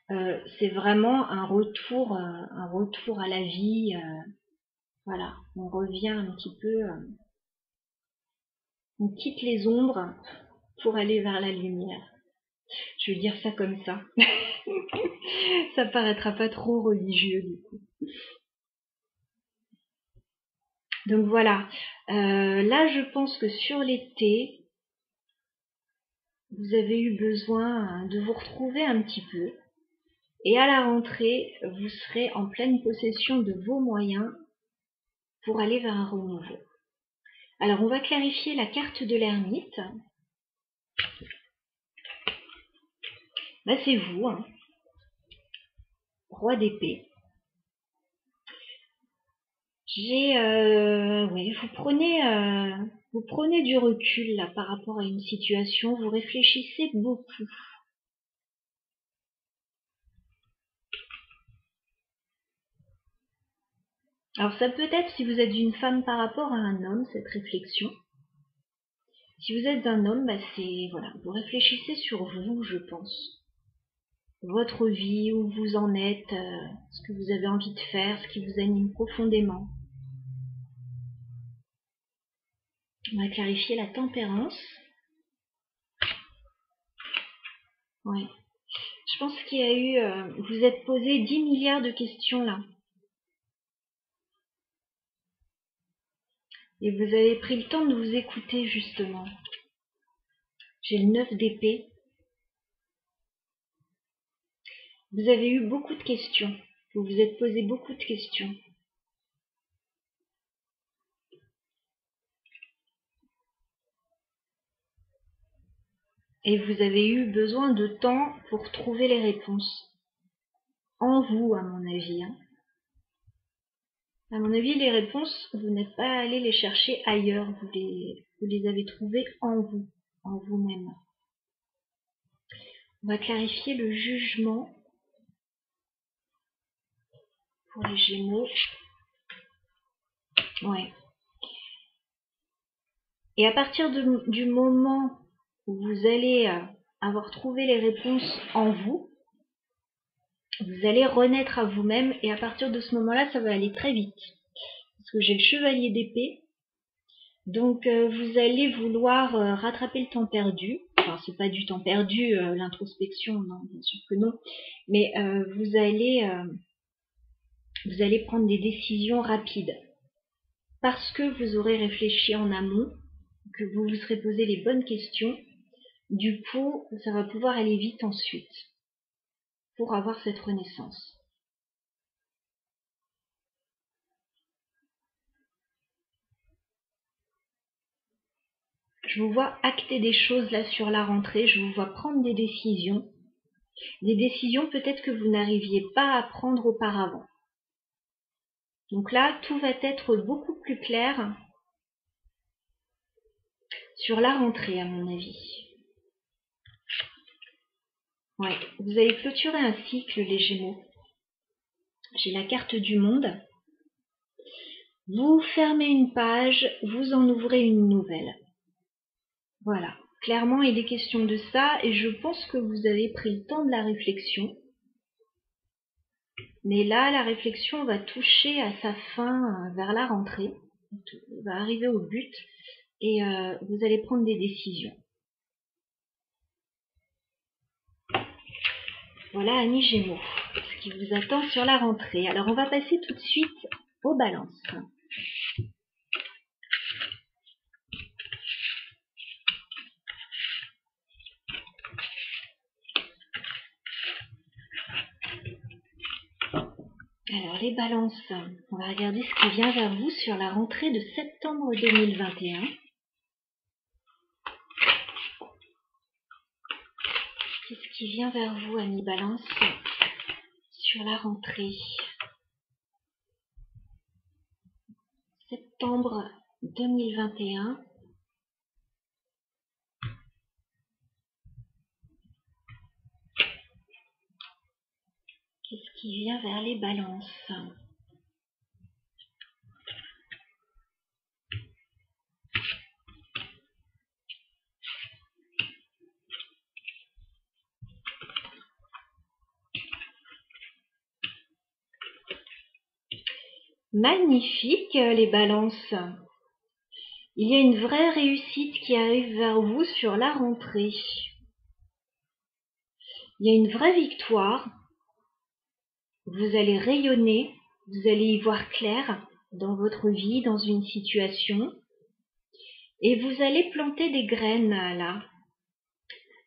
c'est vraiment un retour à la vie. Voilà, on revient un petit peu, on quitte les ombres pour aller vers la lumière. Je vais dire ça comme ça. Ça paraîtra pas trop religieux du coup. Donc voilà, là je pense que sur l'été, vous avez eu besoin de vous retrouver un petit peu. Et à la rentrée, vous serez en pleine possession de vos moyens pour aller vers un renouveau. Alors on va clarifier la carte de l'ermite. Là c'est vous, hein. Roi d'épée. Oui, vous prenez du recul là par rapport à une situation, vous réfléchissez beaucoup. Alors ça peut être si vous êtes une femme par rapport à un homme, cette réflexion. Si vous êtes un homme, c'est voilà, vous réfléchissez sur vous, je pense. Votre vie, où vous en êtes, ce que vous avez envie de faire, ce qui vous anime profondément. On va clarifier la tempérance. Ouais. Je pense qu'il y a eu, vous êtes posé 10 milliards de questions là. Et vous avez pris le temps de vous écouter justement. J'ai le 9 d'épée. Vous avez eu beaucoup de questions. Vous vous êtes posé beaucoup de questions. Et vous avez eu besoin de temps pour trouver les réponses. En vous, à mon avis. Hein. À mon avis, les réponses, vous n'êtes pas allé les chercher ailleurs. Vous les avez trouvées en vous, en vous-même. On va clarifier le jugement pour les Gémeaux. Ouais. Et à partir du moment où vous allez avoir trouvé les réponses en vous, vous allez renaître à vous-même et à partir de ce moment-là, ça va aller très vite. Parce que j'ai le chevalier d'épée. Donc vous allez vouloir rattraper le temps perdu. Enfin, c'est pas du temps perdu, l'introspection, non, bien sûr que non. Mais vous allez prendre des décisions rapides. Parce que vous aurez réfléchi en amont, que vous vous serez posé les bonnes questions. Du coup, ça va pouvoir aller vite ensuite pour avoir cette renaissance. Je vous vois acter des choses là sur la rentrée, je vous vois prendre des décisions. Des décisions peut-être que vous n'arriviez pas à prendre auparavant. Donc là, tout va être beaucoup plus clair sur la rentrée, à mon avis. Ouais, vous allez clôturer un cycle, les Gémeaux. J'ai la carte du monde. Vous fermez une page, vous en ouvrez une nouvelle. Voilà. Clairement, il est question de ça et je pense que vous avez pris le temps de la réflexion. Mais là, la réflexion va toucher à sa fin vers la rentrée. On va arriver au but et vous allez prendre des décisions. Voilà, amis Gémeaux, ce qui vous attend sur la rentrée. Alors, on va passer tout de suite aux balances. Alors, les balances, on va regarder ce qui vient vers vous sur la rentrée de septembre 2021. Qu'est-ce qui vient vers vous, amis Balance, sur la rentrée? Septembre 2021. Qu'est-ce qui vient vers les balances? Magnifique, les balances. Il y a une vraie réussite qui arrive vers vous sur la rentrée. Il y a une vraie victoire. Vous allez rayonner, vous allez y voir clair dans votre vie, dans une situation. Et vous allez planter des graines là.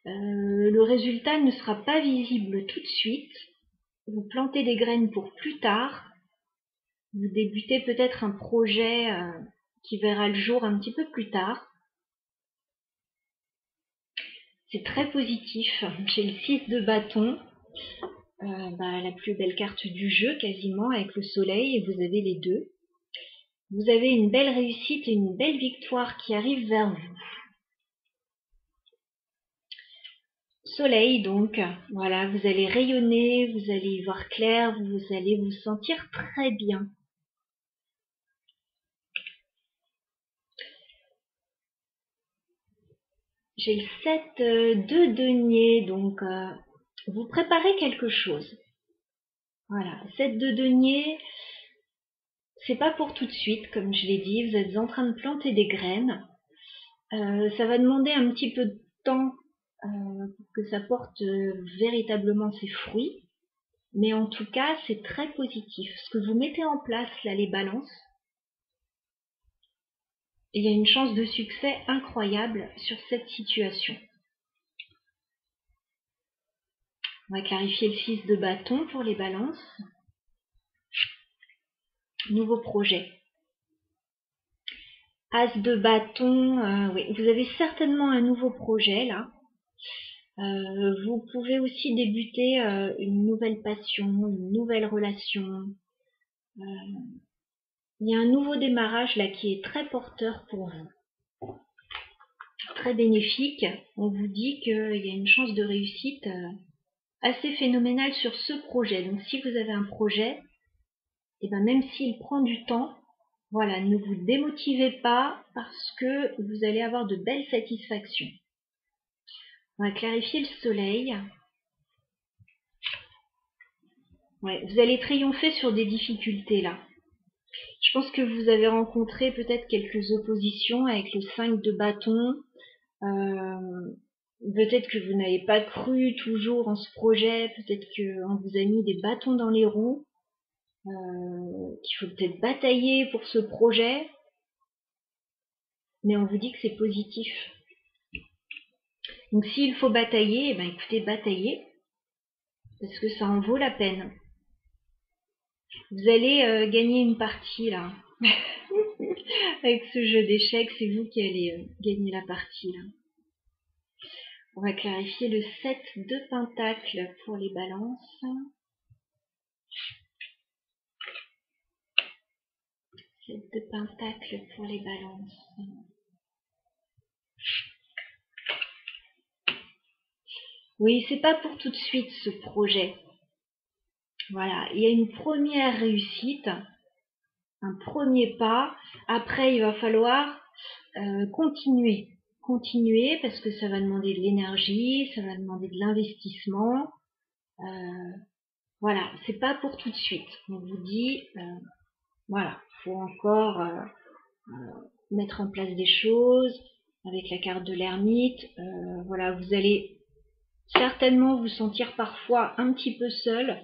Le résultat ne sera pas visible tout de suite. Vous plantez des graines pour plus tard. Vous débutez peut-être un projet qui verra le jour un petit peu plus tard. C'est très positif. J'ai le 6 de bâton, la plus belle carte du jeu quasiment, avec le soleil, et vous avez les deux. Vous avez une belle réussite et une belle victoire qui arrive vers vous. Soleil donc, voilà, vous allez rayonner, vous allez y voir clair, vous allez vous sentir très bien. J'ai le 7 de denier, donc vous préparez quelque chose. Voilà, 7 de denier, c'est pas pour tout de suite, comme je l'ai dit, vous êtes en train de planter des graines. Ça va demander un petit peu de temps pour que ça porte véritablement ses fruits. Mais en tout cas, c'est très positif. Ce que vous mettez en place, là, les balances, il y a une chance de succès incroyable sur cette situation. On va clarifier le 6 de bâton pour les balances. Nouveau projet. As de bâton, oui, vous avez certainement un nouveau projet là. Vous pouvez aussi débuter une nouvelle passion, une nouvelle relation. Il y a un nouveau démarrage là qui est très porteur pour vous. Très bénéfique. On vous dit qu'il y a une chance de réussite assez phénoménale sur ce projet. Donc si vous avez un projet, et ben même s'il prend du temps, voilà, ne vous démotivez pas parce que vous allez avoir de belles satisfactions. On va clarifier le soleil. Ouais, vous allez triompher sur des difficultés là. Je pense que vous avez rencontré peut-être quelques oppositions avec le 5 de bâton. Peut-être que vous n'avez pas cru toujours en ce projet. Peut-être qu'on vous a mis des bâtons dans les roues. Qu'il faut peut-être batailler pour ce projet. Mais on vous dit que c'est positif. Donc s'il faut batailler, eh ben écoutez, bataillez. Parce que ça en vaut la peine. Vous allez gagner une partie là. Avec ce jeu d'échecs, c'est vous qui allez gagner la partie là. On va clarifier le 7 de Pentacles pour les balances. 7 de Pentacles pour les balances. Oui, c'est pas pour tout de suite ce projet. Voilà, il y a une première réussite, un premier pas. Après, il va falloir continuer. Continuer parce que ça va demander de l'énergie, ça va demander de l'investissement. Voilà, c'est pas pour tout de suite. On vous dit, voilà, faut encore mettre en place des choses avec la carte de l'ermite. Voilà, vous allez certainement vous sentir parfois un petit peu seul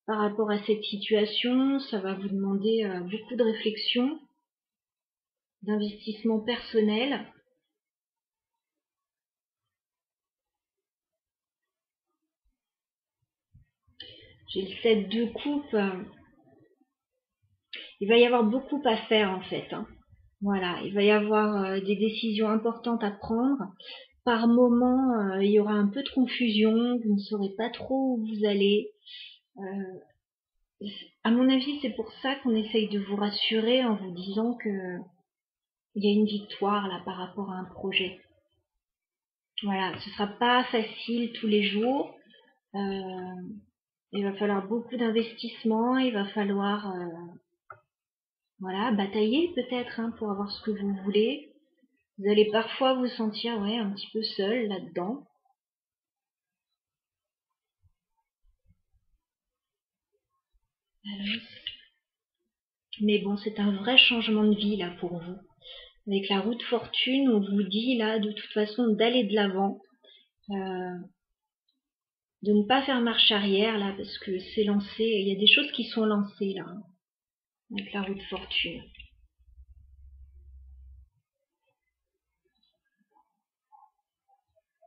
par rapport à cette situation. Ça va vous demander beaucoup de réflexion, d'investissement personnel. J'ai le 7 de coupe. Il va y avoir beaucoup à faire en fait. Voilà, il va y avoir des décisions importantes à prendre. Par moment, il y aura un peu de confusion. Vous ne saurez pas trop où vous allez. À mon avis, c'est pour ça qu'on essaye de vous rassurer en vous disant que il y a une victoire là par rapport à un projet. Voilà, ce sera pas facile tous les jours. Il va falloir beaucoup d'investissement. Il va falloir voilà, batailler peut-être pour avoir ce que vous voulez. Vous allez parfois vous sentir un petit peu seul là-dedans. Mais bon, c'est un vrai changement de vie là pour vous. Avec la roue de fortune, on vous dit là de toute façon d'aller de l'avant, de ne pas faire marche arrière là parce que c'est lancé. Il y a des choses qui sont lancées là avec la roue de fortune.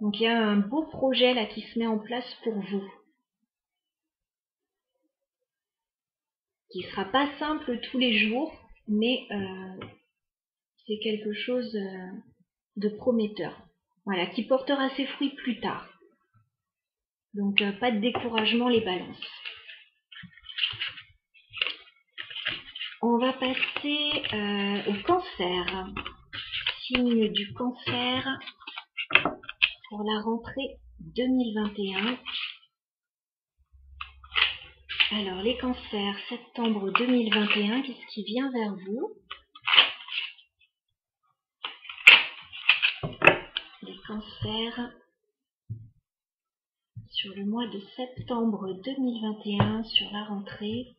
Donc il y a un beau projet là qui se met en place pour vous, qui sera pas simple tous les jours, mais c'est quelque chose de prometteur. Voilà, qui portera ses fruits plus tard. Donc pas de découragement les balances. On va passer au cancer. Signe du cancer pour la rentrée 2021. Alors les cancers, septembre 2021, qu'est-ce qui vient vers vous? Les cancers sur le mois de septembre 2021, sur la rentrée.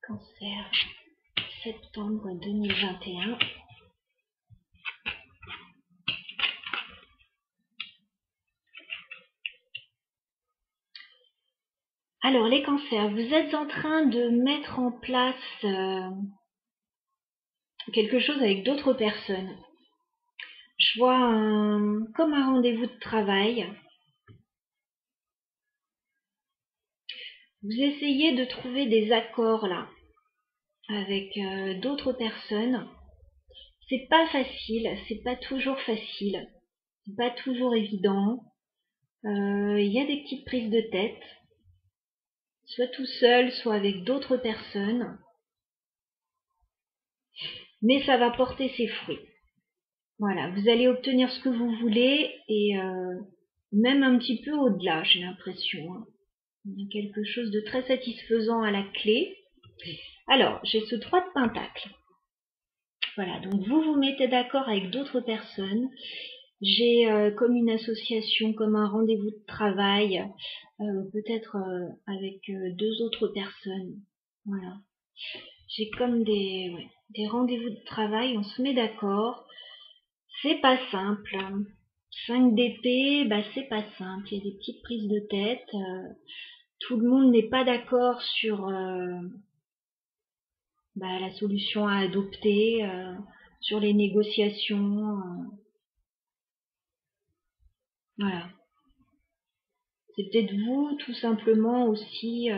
Cancer, septembre 2021. Alors les cancers, vous êtes en train de mettre en place quelque chose avec d'autres personnes. Je vois comme un rendez-vous de travail. Vous essayez de trouver des accords là avec d'autres personnes. C'est pas facile, c'est pas toujours facile, c'est pas toujours évident. Il y a des petites prises de tête, soit tout seul, soit avec d'autres personnes. Mais ça va porter ses fruits. Voilà, vous allez obtenir ce que vous voulez et même un petit peu au-delà, j'ai l'impression. Il y a quelque chose de très satisfaisant à la clé. Alors, j'ai ce 3 de Pentacle. Voilà, donc vous vous mettez d'accord avec d'autres personnes. J'ai comme une association, comme un rendez-vous de travail, peut-être avec 2 autres personnes. Voilà. J'ai comme des rendez-vous de travail, on se met d'accord. C'est pas simple. 5 d'épée, c'est pas simple. Il y a des petites prises de tête. Tout le monde n'est pas d'accord sur la solution à adopter, sur les négociations. Voilà. C'est peut-être vous, tout simplement, aussi,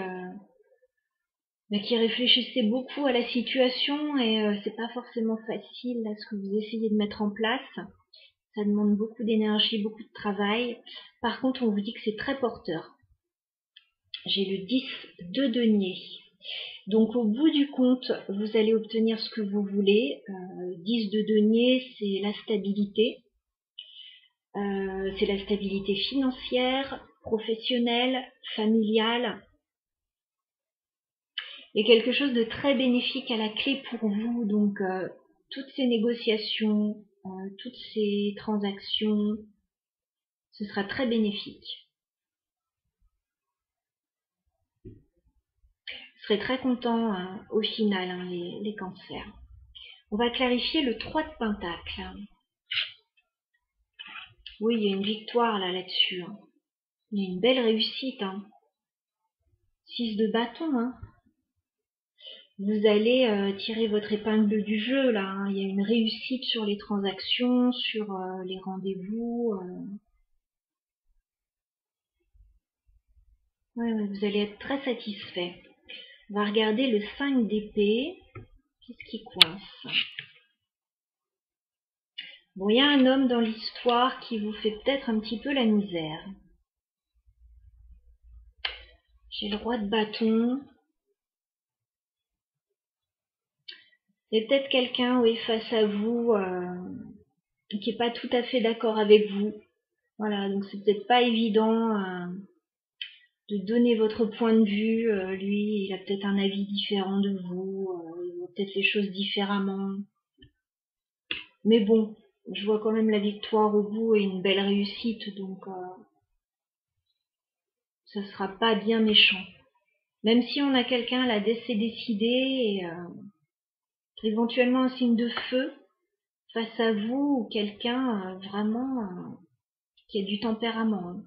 qui réfléchissez beaucoup à la situation et c'est pas forcément facile là, ce que vous essayez de mettre en place. Ça demande beaucoup d'énergie, beaucoup de travail. Par contre, on vous dit que c'est très porteur. J'ai le 10 de denier. Donc au bout du compte, vous allez obtenir ce que vous voulez. 10 de denier, c'est la stabilité. C'est la stabilité financière, professionnelle, familiale. Il y a quelque chose de très bénéfique à la clé pour vous. Donc toutes ces négociations, toutes ces transactions, ce sera très bénéfique. Vous serez très content au final, les cancers. On va clarifier le 3 de pentacle. Oui, il y a une victoire là-dessus. Il y a une belle réussite. 6 de bâton. Vous allez tirer votre épingle du jeu là. Il y a une réussite sur les transactions, sur les rendez-vous. Ouais, vous allez être très satisfait. On va regarder le 5 d'épée. Qu'est-ce qui coince? Bon, il y a un homme dans l'histoire qui vous fait peut-être un petit peu la misère. J'ai le roi de bâton. Il y a peut-être quelqu'un, oui, face à vous qui n'est pas tout à fait d'accord avec vous. Voilà, donc c'est peut-être pas évident de donner votre point de vue. Lui, il a peut-être un avis différent de vous. Il voit peut-être les choses différemment. Mais bon, je vois quand même la victoire au bout et une belle réussite, donc ça sera pas bien méchant. Même si on a quelqu'un là c'est décidé et éventuellement un signe de feu face à vous ou quelqu'un vraiment qui a du tempérament.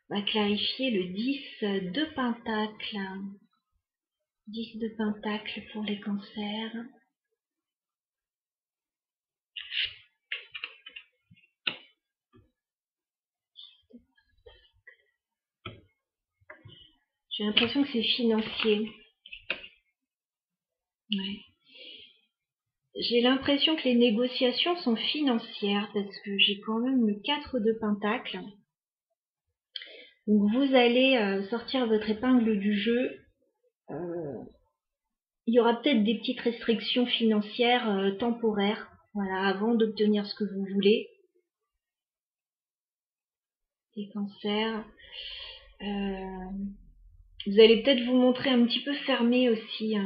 On va clarifier le 10 de pentacle. 10 de pentacle pour les cancers. J'ai l'impression que c'est financier. Ouais. J'ai l'impression que les négociations sont financières parce que j'ai quand même le 4 de pentacle. Donc vous allez sortir votre épingle du jeu. Il y aura peut-être des petites restrictions financières temporaires, voilà, avant d'obtenir ce que vous voulez. Les cancers. Vous allez peut-être vous montrer un petit peu fermé aussi.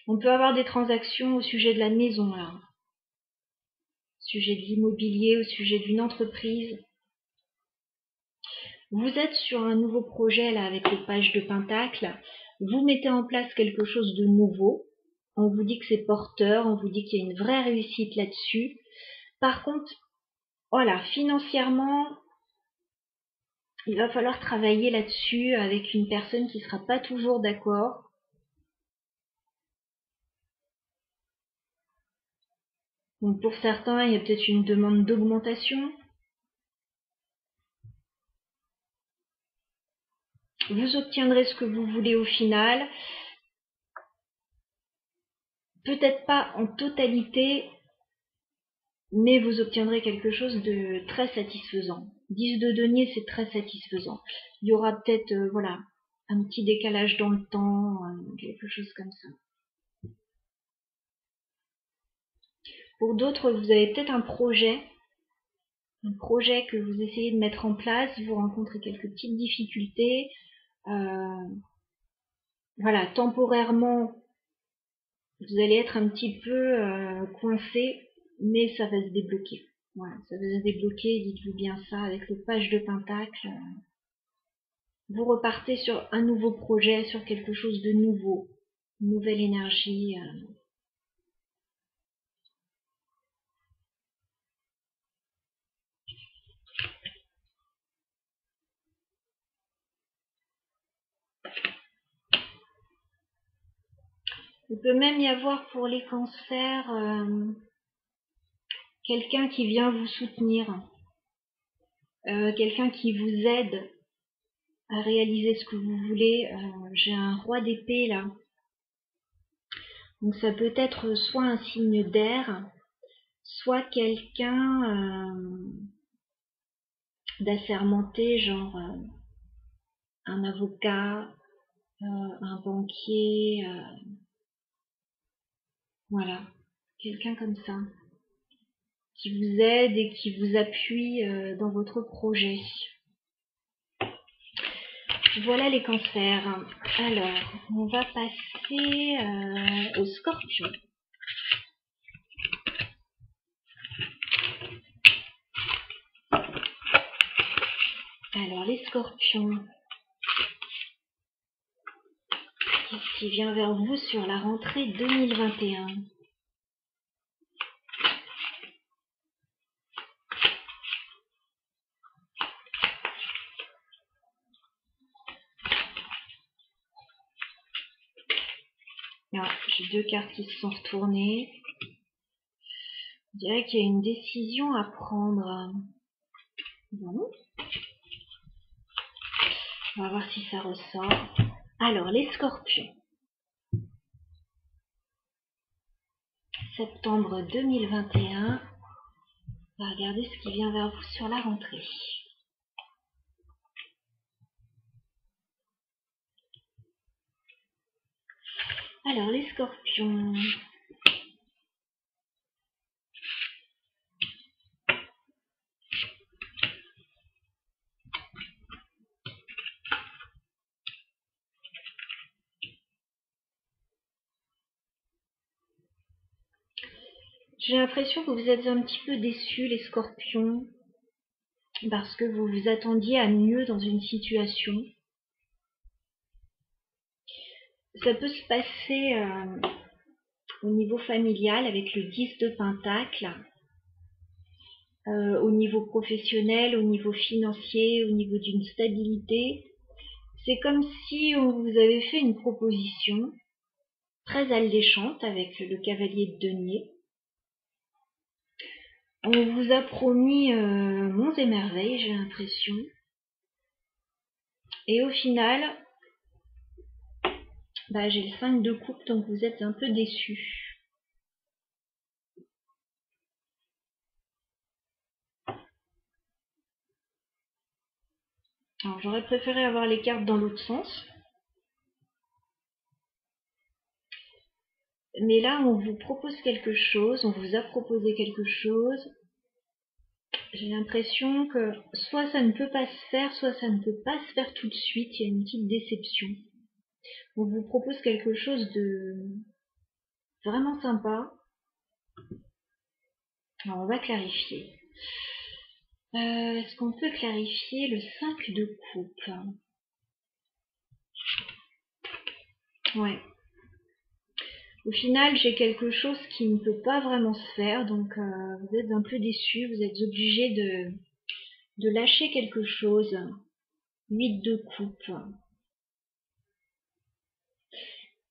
On peut avoir des transactions au sujet de la maison, là. Au sujet de l'immobilier, au sujet d'une entreprise. Vous êtes sur un nouveau projet là avec les pages de pentacle. Vous mettez en place quelque chose de nouveau. On vous dit que c'est porteur, on vous dit qu'il y a une vraie réussite là-dessus. Par contre, voilà, financièrement, il va falloir travailler là-dessus avec une personne qui ne sera pas toujours d'accord. Donc pour certains, il y a peut-être une demande d'augmentation. Vous obtiendrez ce que vous voulez au final. Peut-être pas en totalité, mais vous obtiendrez quelque chose de très satisfaisant. 10 de denier, c'est très satisfaisant. Il y aura peut-être voilà, un petit décalage dans le temps, quelque chose comme ça. Pour d'autres, vous avez peut-être un projet que vous essayez de mettre en place, vous rencontrez quelques petites difficultés. Voilà, temporairement, vous allez être un petit peu coincé, mais ça va se débloquer. Voilà, ça va se débloquer, dites-vous bien ça, avec le page de pentacle. Vous repartez sur un nouveau projet, sur quelque chose de nouveau, une nouvelle énergie. Il peut même y avoir pour les cancers quelqu'un qui vient vous soutenir, quelqu'un qui vous aide à réaliser ce que vous voulez. J'ai un roi d'épée là. Donc ça peut être soit un signe d'air, soit quelqu'un d'assermenté, genre un avocat, un banquier, voilà, quelqu'un comme ça, qui vous aide et qui vous appuie dans votre projet. Voilà les cancers. Alors, on va passer aux scorpions. Alors, les scorpions, qu'est-ce qui vient vers vous sur la rentrée 2021 ? Ah, j'ai deux cartes qui se sont retournées. Je dirais qu'il y a une décision à prendre. Bon. On va voir si ça ressort. Alors, les scorpions. Septembre 2021. On va regarder ce qui vient vers vous sur la rentrée. Alors, les scorpions. J'ai l'impression que vous êtes un petit peu déçus, les scorpions, parce que vous vous attendiez à mieux dans une situation. Ça peut se passer au niveau familial avec le 10 de Pentacle, au niveau professionnel, au niveau financier, au niveau d'une stabilité. C'est comme si on vous avait fait une proposition très alléchante avec le cavalier de denier. On vous a promis monts et merveilles, j'ai l'impression. Et au final, j'ai le 5 de coupe, donc vous êtes un peu déçus. Alors j'aurais préféré avoir les cartes dans l'autre sens. Mais là, on vous propose quelque chose, on vous a proposé quelque chose. J'ai l'impression que soit ça ne peut pas se faire, soit ça ne peut pas se faire tout de suite. Il y a une petite déception. On vous propose quelque chose de vraiment sympa. Alors, on va clarifier. Est-ce qu'on peut clarifier le 5 de coupe? Ouais. Au final, j'ai quelque chose qui ne peut pas vraiment se faire, donc vous êtes un peu déçus, vous êtes obligés de lâcher quelque chose. 8 de coupe.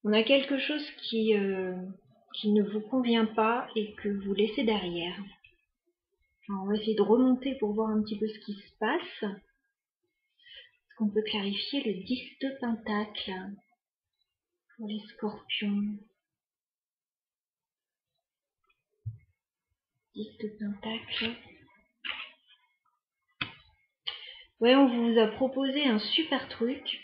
On a quelque chose qui ne vous convient pas et que vous laissez derrière. Alors, on va essayer de remonter pour voir un petit peu ce qui se passe. Est-ce qu'on peut clarifier le 10 de Pentacle pour les scorpions? 10 de Pentacle. Ouais, on vous a proposé un super truc.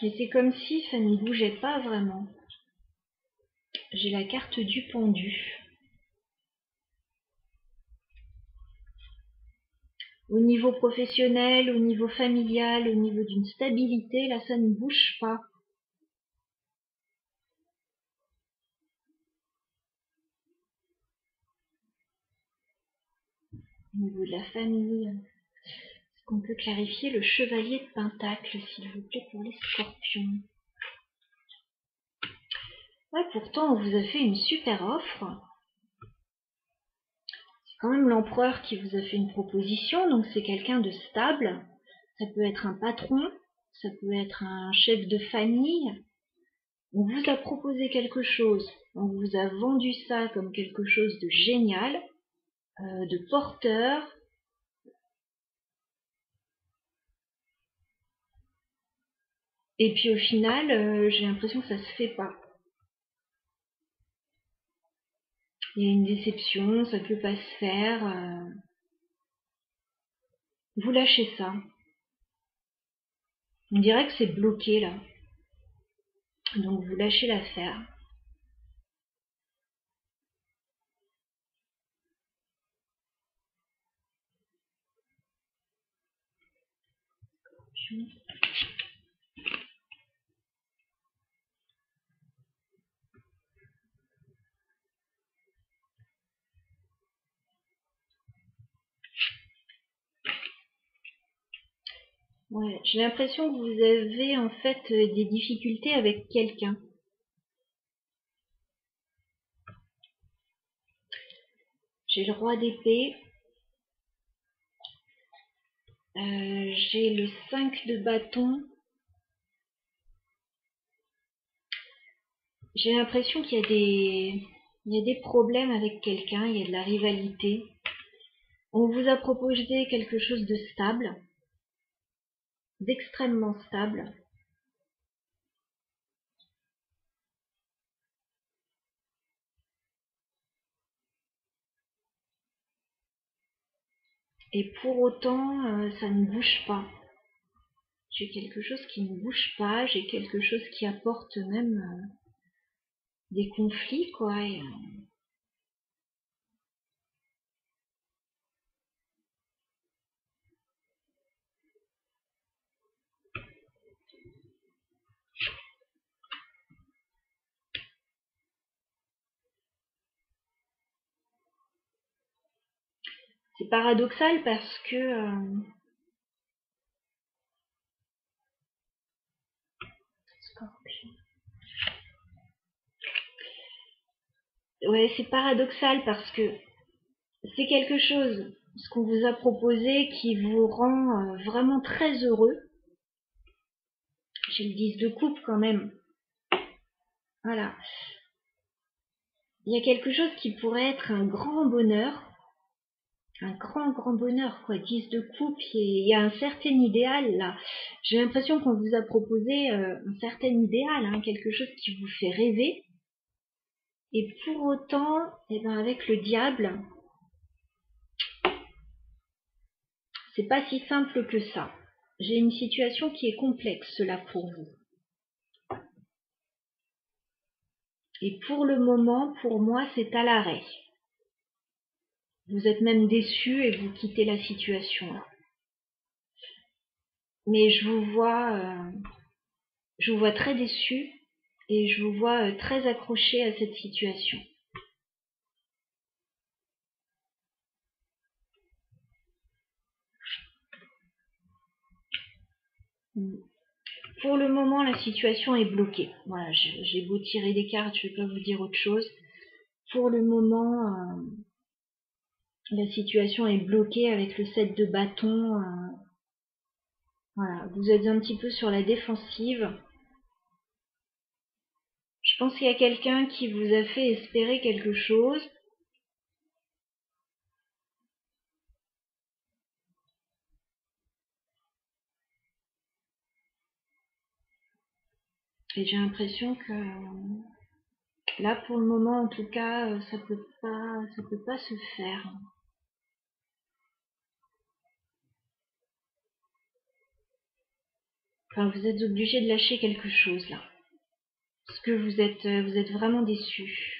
Mais c'est comme si ça ne bougeait pas vraiment. J'ai la carte du pendu. Au niveau professionnel, au niveau familial, au niveau d'une stabilité, là ça ne bouge pas. Au niveau de la famille, est-ce qu'on peut clarifier le chevalier de Pentacle, s'il vous plaît, pour les scorpions? Ouais, pourtant, on vous a fait une super offre. C'est quand même l'empereur qui vous a fait une proposition, donc c'est quelqu'un de stable. Ça peut être un patron, ça peut être un chef de famille. On vous a proposé quelque chose, on vous a vendu ça comme quelque chose de génial, de porteur. Et puis au final, j'ai l'impression que ça se fait pas. Il y a une déception, ça peut pas se faire. Vous lâchez ça. On dirait que c'est bloqué là. Donc vous lâchez l'affaire. Ouais, j'ai l'impression que vous avez en fait des difficultés avec quelqu'un. J'ai le roi d'épée. J'ai le 5 de bâton. J'ai l'impression qu'il y a des problèmes avec quelqu'un, il y a de la rivalité. On vous a proposé quelque chose de stable, d'extrêmement stable. Et pour autant, ça ne bouge pas. J'ai quelque chose qui ne bouge pas, j'ai quelque chose qui apporte même des conflits, quoi. C'est paradoxal parce que ouais, c'est paradoxal parce que c'est quelque chose, ce qu'on vous a proposé, qui vous rend vraiment très heureux. J'ai le 10 de coupe quand même. Voilà. Il y a quelque chose qui pourrait être un grand bonheur. Un grand bonheur, quoi. 10 de coupe, il y a un certain idéal, là. J'ai l'impression qu'on vous a proposé un certain idéal, hein, quelque chose qui vous fait rêver. Et pour autant, eh ben, avec le diable, c'est pas si simple que ça. J'ai une situation qui est complexe, là, pour vous. Et pour le moment, pour moi, c'est à l'arrêt. Vous êtes même déçu et vous quittez la situation. Mais je vous vois très déçu et je vous vois très accroché à cette situation. Pour le moment, la situation est bloquée. Voilà, j'ai beau tirer des cartes, je ne vais pas vous dire autre chose. Pour le moment, la situation est bloquée avec le 7 de bâton. Voilà, vous êtes un petit peu sur la défensive. Je pense qu'il y a quelqu'un qui vous a fait espérer quelque chose. Et j'ai l'impression que là, pour le moment, en tout cas, ça peut pas se faire. Enfin, vous êtes obligé de lâcher quelque chose là, parce que vous êtes vraiment déçu.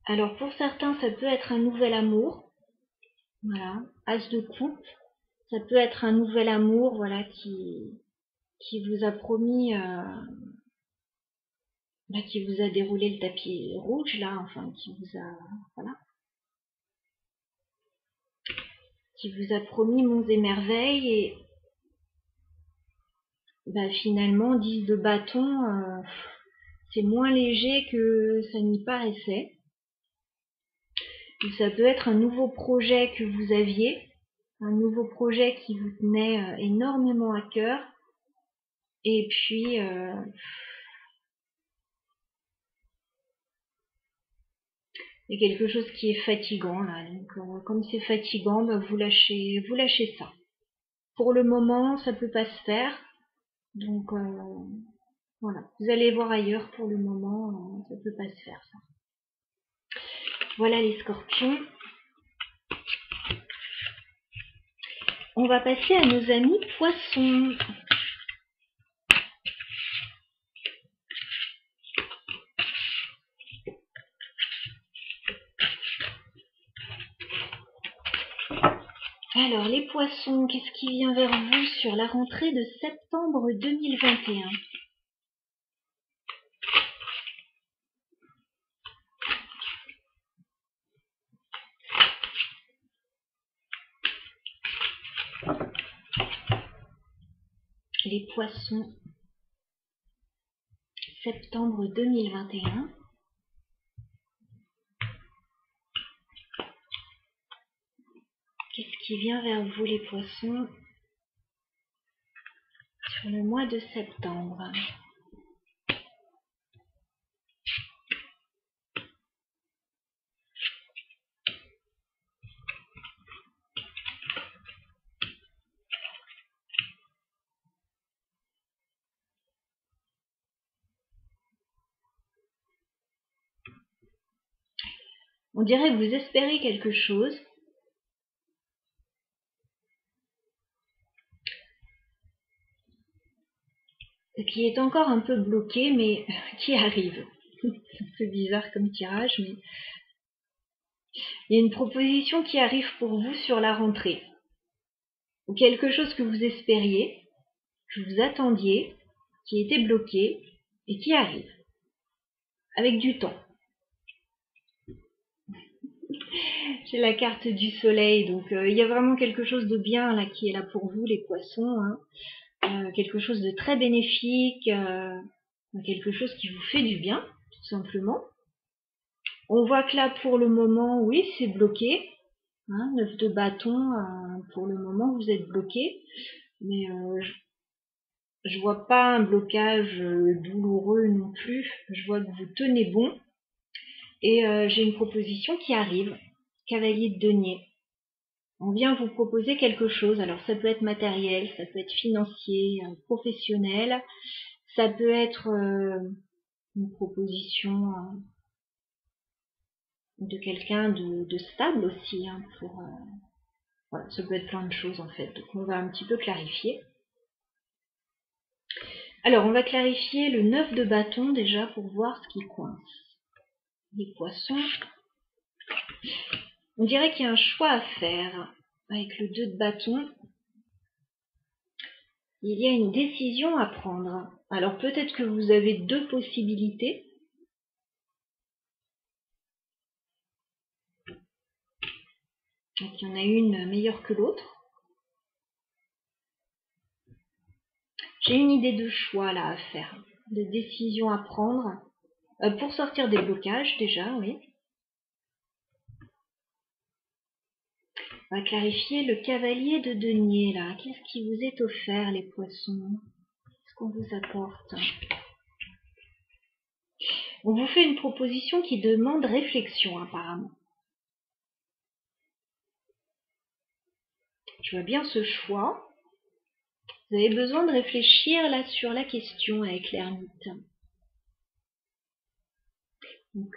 Alors pour certains, ça peut être un nouvel amour. Voilà, As de coupe. Ça peut être un nouvel amour, voilà, qui vous a promis, qui vous a déroulé le tapis rouge là, enfin, voilà, qui vous a promis monts et merveilles bah finalement 10 de bâton, c'est moins léger que ça n'y paraissait. Et ça peut être un nouveau projet que vous aviez, un nouveau projet qui vous tenait énormément à cœur. Et puis, il y a quelque chose qui est fatigant là. Donc, comme c'est fatigant, bah, vous lâchez ça. Pour le moment, ça peut pas se faire. Donc, voilà. Vous allez voir ailleurs. Pour le moment, ça peut pas se faire ça. Voilà les scorpions. On va passer à nos amis poissons. Alors, les poissons, qu'est-ce qui vient vers vous sur la rentrée de septembre 2021 ? Les poissons, septembre 2021. Qu'est-ce qui vient vers vous les poissons sur le mois de septembre ? On dirait que vous espérez quelque chose. Qui est encore un peu bloqué, mais qui arrive. C'est un peu bizarre comme tirage, mais il y a une proposition qui arrive pour vous sur la rentrée. Ou quelque chose que vous espériez, que vous attendiez, qui était bloqué et qui arrive. Avec du temps. J'ai la carte du soleil, donc il y a vraiment quelque chose de bien là qui est là pour vous les poissons. Hein. Quelque chose de très bénéfique, quelque chose qui vous fait du bien, tout simplement. On voit que là pour le moment, oui, c'est bloqué. Hein, 9 de bâton, pour le moment vous êtes bloqué. Mais je vois pas un blocage douloureux non plus. Je vois que vous tenez bon. Et j'ai une proposition qui arrive. Cavalier de denier. On vient vous proposer quelque chose. Alors ça peut être matériel, ça peut être financier, professionnel. Ça peut être une proposition de quelqu'un de stable aussi. Hein, voilà, ça peut être plein de choses en fait. Donc on va un petit peu clarifier. Alors on va clarifier le 9 de bâton déjà pour voir ce qui coince. Les poissons. On dirait qu'il y a un choix à faire avec le 2 de bâton. Il y a une décision à prendre. Alors peut-être que vous avez deux possibilités. Donc il y en a une meilleure que l'autre. J'ai une idée de choix là à faire, de décision à prendre pour sortir des blocages déjà, oui. On va clarifier le cavalier de denier là. Qu'est-ce qui vous est offert les poissons? Qu'est-ce qu'on vous apporte? On vous fait une proposition qui demande réflexion apparemment. Je vois bien ce choix. Vous avez besoin de réfléchir là sur la question avec l'ermite. Donc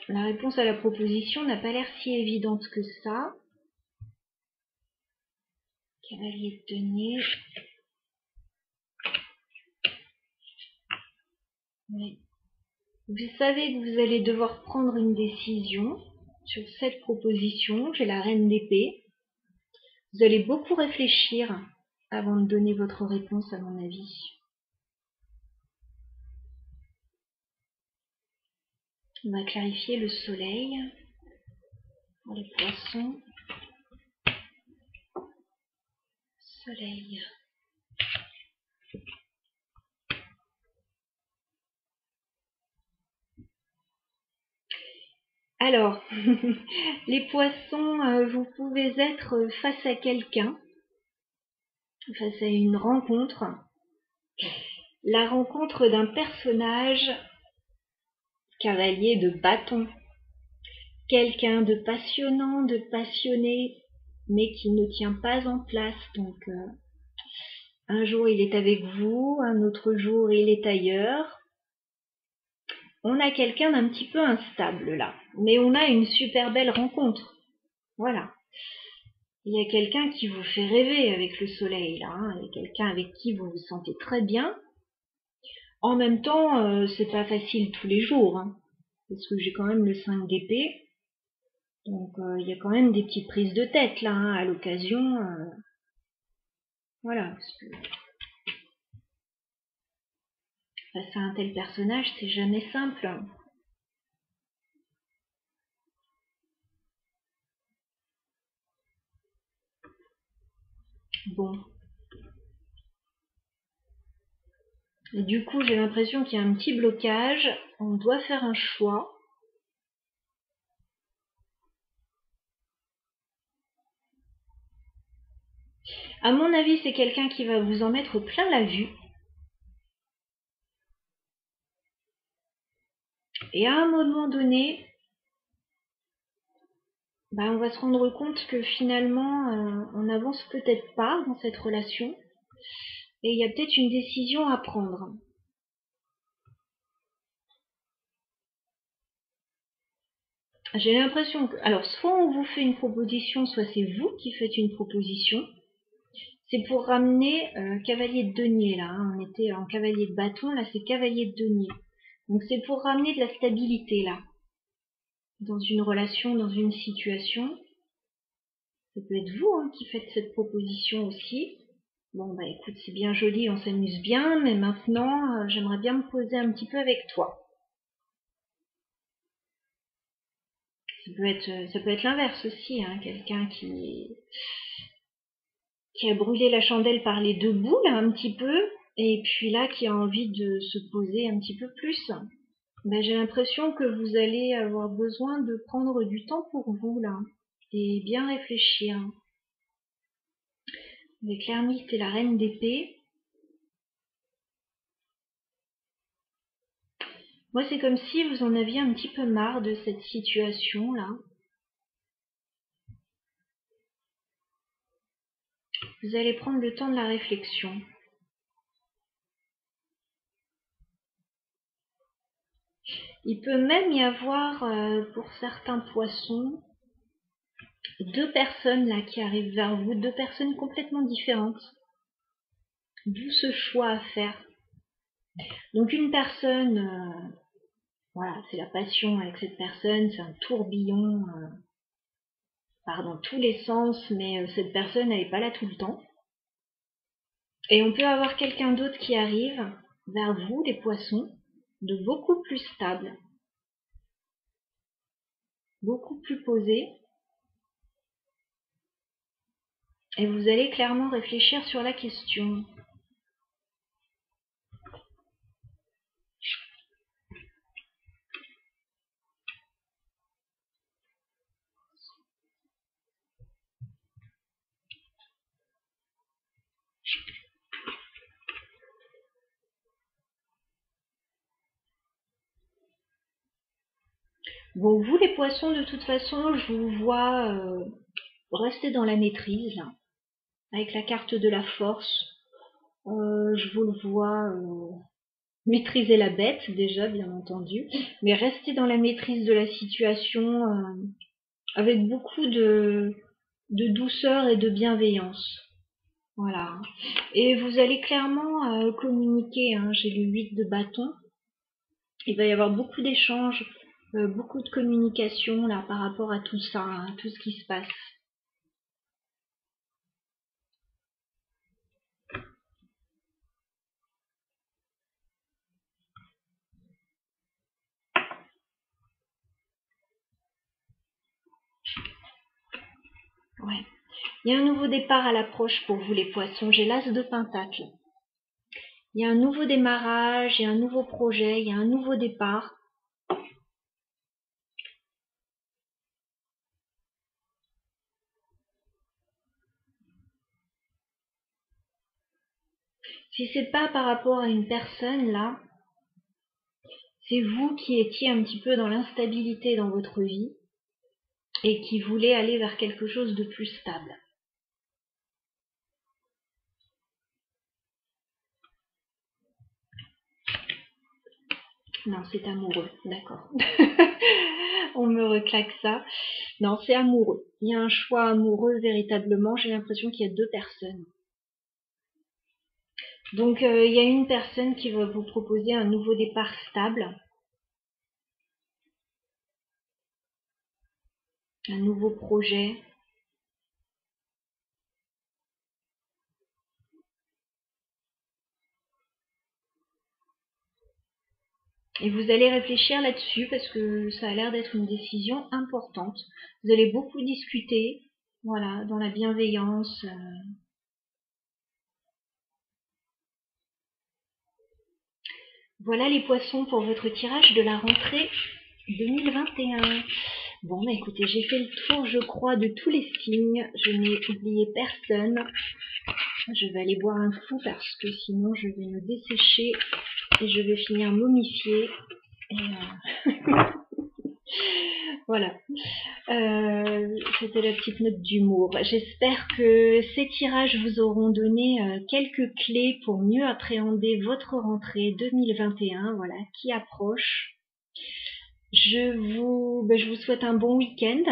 la réponse à la proposition n'a pas l'air si évidente que ça. Cavalier de denier. Oui. Vous savez que vous allez devoir prendre une décision sur cette proposition. J'ai la reine d'épée. Vous allez beaucoup réfléchir avant de donner votre réponse à mon avis. On va clarifier le soleil pour les poissons. Soleil. Alors, les poissons, vous pouvez être face à quelqu'un, face à une rencontre. La rencontre d'un personnage cavalier de bâton. Quelqu'un de passionnant, de passionné, mais qui ne tient pas en place. Donc, un jour il est avec vous, un autre jour il est ailleurs. On a quelqu'un d'un petit peu instable là, mais on a une super belle rencontre. Voilà. Il y a quelqu'un qui vous fait rêver avec le soleil là, hein. Il y a quelqu'un avec qui vous vous sentez très bien. En même temps, c'est pas facile tous les jours, hein, parce que j'ai quand même le 5 d'épée. Donc il y a quand même des petites prises de tête là, hein, à l'occasion. Voilà, parce que face à un tel personnage, c'est jamais simple. Bon. Et du coup, j'ai l'impression qu'il y a un petit blocage. On doit faire un choix. À mon avis, c'est quelqu'un qui va vous en mettre plein la vue. Et à un moment donné, on va se rendre compte que finalement, on n'avance peut-être pas dans cette relation. Et il y a peut-être une décision à prendre. J'ai l'impression que... Alors, soit on vous fait une proposition, soit c'est vous qui faites une proposition. C'est pour ramener cavalier de denier, là. Hein. On était en cavalier de bâton, là c'est cavalier de denier. Donc c'est pour ramener de la stabilité, là. Dans une relation, dans une situation. Ça peut être vous hein, qui faites cette proposition aussi. Bon, écoute, c'est bien joli, on s'amuse bien, mais maintenant, j'aimerais bien me poser un petit peu avec toi. Ça peut être l'inverse aussi, hein, quelqu'un qui a brûlé la chandelle par les deux bouts, là, un petit peu, et puis là, qui a envie de se poser un petit peu plus. J'ai l'impression que vous allez avoir besoin de prendre du temps pour vous, là, et bien réfléchir. Avec l'ermite et la reine d'épée, moi, c'est comme si vous en aviez un petit peu marre de cette situation-là. Vous allez prendre le temps de la réflexion. Il peut même y avoir, pour certains poissons, deux personnes là qui arrivent vers vous, deux personnes complètement différentes. D'où ce choix à faire. Donc une personne, voilà, c'est la passion avec cette personne, c'est un tourbillon, part dans tous les sens, mais cette personne, elle n'est pas là tout le temps. Et on peut avoir quelqu'un d'autre qui arrive vers vous, les poissons, de beaucoup plus stable, beaucoup plus posé, et vous allez clairement réfléchir sur la question. Bon, vous les poissons, de toute façon, je vous vois rester dans la maîtrise, avec la carte de la force. Je vous le vois maîtriser la bête, déjà, bien entendu, mais rester dans la maîtrise de la situation avec beaucoup de douceur et de bienveillance. Voilà. Et vous allez clairement communiquer, hein. J'ai le 8 de bâton. Il va y avoir beaucoup d'échanges, beaucoup de communication là par rapport à tout ça, hein, tout ce qui se passe. Ouais. Il y a un nouveau départ à l'approche pour vous les poissons. J'ai l'as de pentacle. Il y a un nouveau démarrage, il y a un nouveau projet, il y a un nouveau départ. Si c'est pas par rapport à une personne, là, c'est vous qui étiez un petit peu dans l'instabilité dans votre vie et qui voulez aller vers quelque chose de plus stable. Non, c'est amoureux, d'accord. On me reclaque ça. Non, c'est amoureux. Il y a un choix amoureux véritablement. J'ai l'impression qu'il y a deux personnes. Donc, il y a une personne qui va vous proposer un nouveau départ stable, un nouveau projet. Et vous allez réfléchir là-dessus parce que ça a l'air d'être une décision importante. Vous allez beaucoup discuter, voilà, dans la bienveillance. Voilà les poissons pour votre tirage de la rentrée 2021. Bon, bah écoutez, j'ai fait le tour, je crois, de tous les signes. Je n'ai oublié personne. Je vais aller boire un coup parce que sinon je vais me dessécher et je vais finir momifiée. Et voilà. C'était la petite note d'humour. J'espère que ces tirages vous auront donné quelques clés pour mieux appréhender votre rentrée 2021, voilà, qui approche. Je vous souhaite un bon week-end.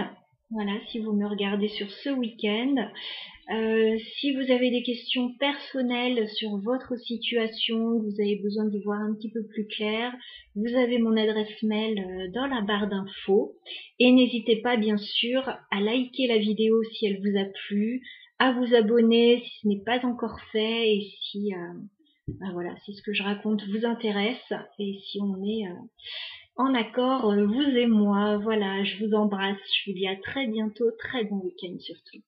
Voilà, si vous me regardez sur ce week-end. Si vous avez des questions personnelles sur votre situation, vous avez besoin d'y voir un petit peu plus clair, vous avez mon adresse mail dans la barre d'infos. Et n'hésitez pas bien sûr à liker la vidéo si elle vous a plu, à vous abonner si ce n'est pas encore fait et si, voilà, si ce que je raconte vous intéresse et si on est en accord, vous et moi. Voilà, je vous embrasse, je vous dis à très bientôt, très bon week-end surtout.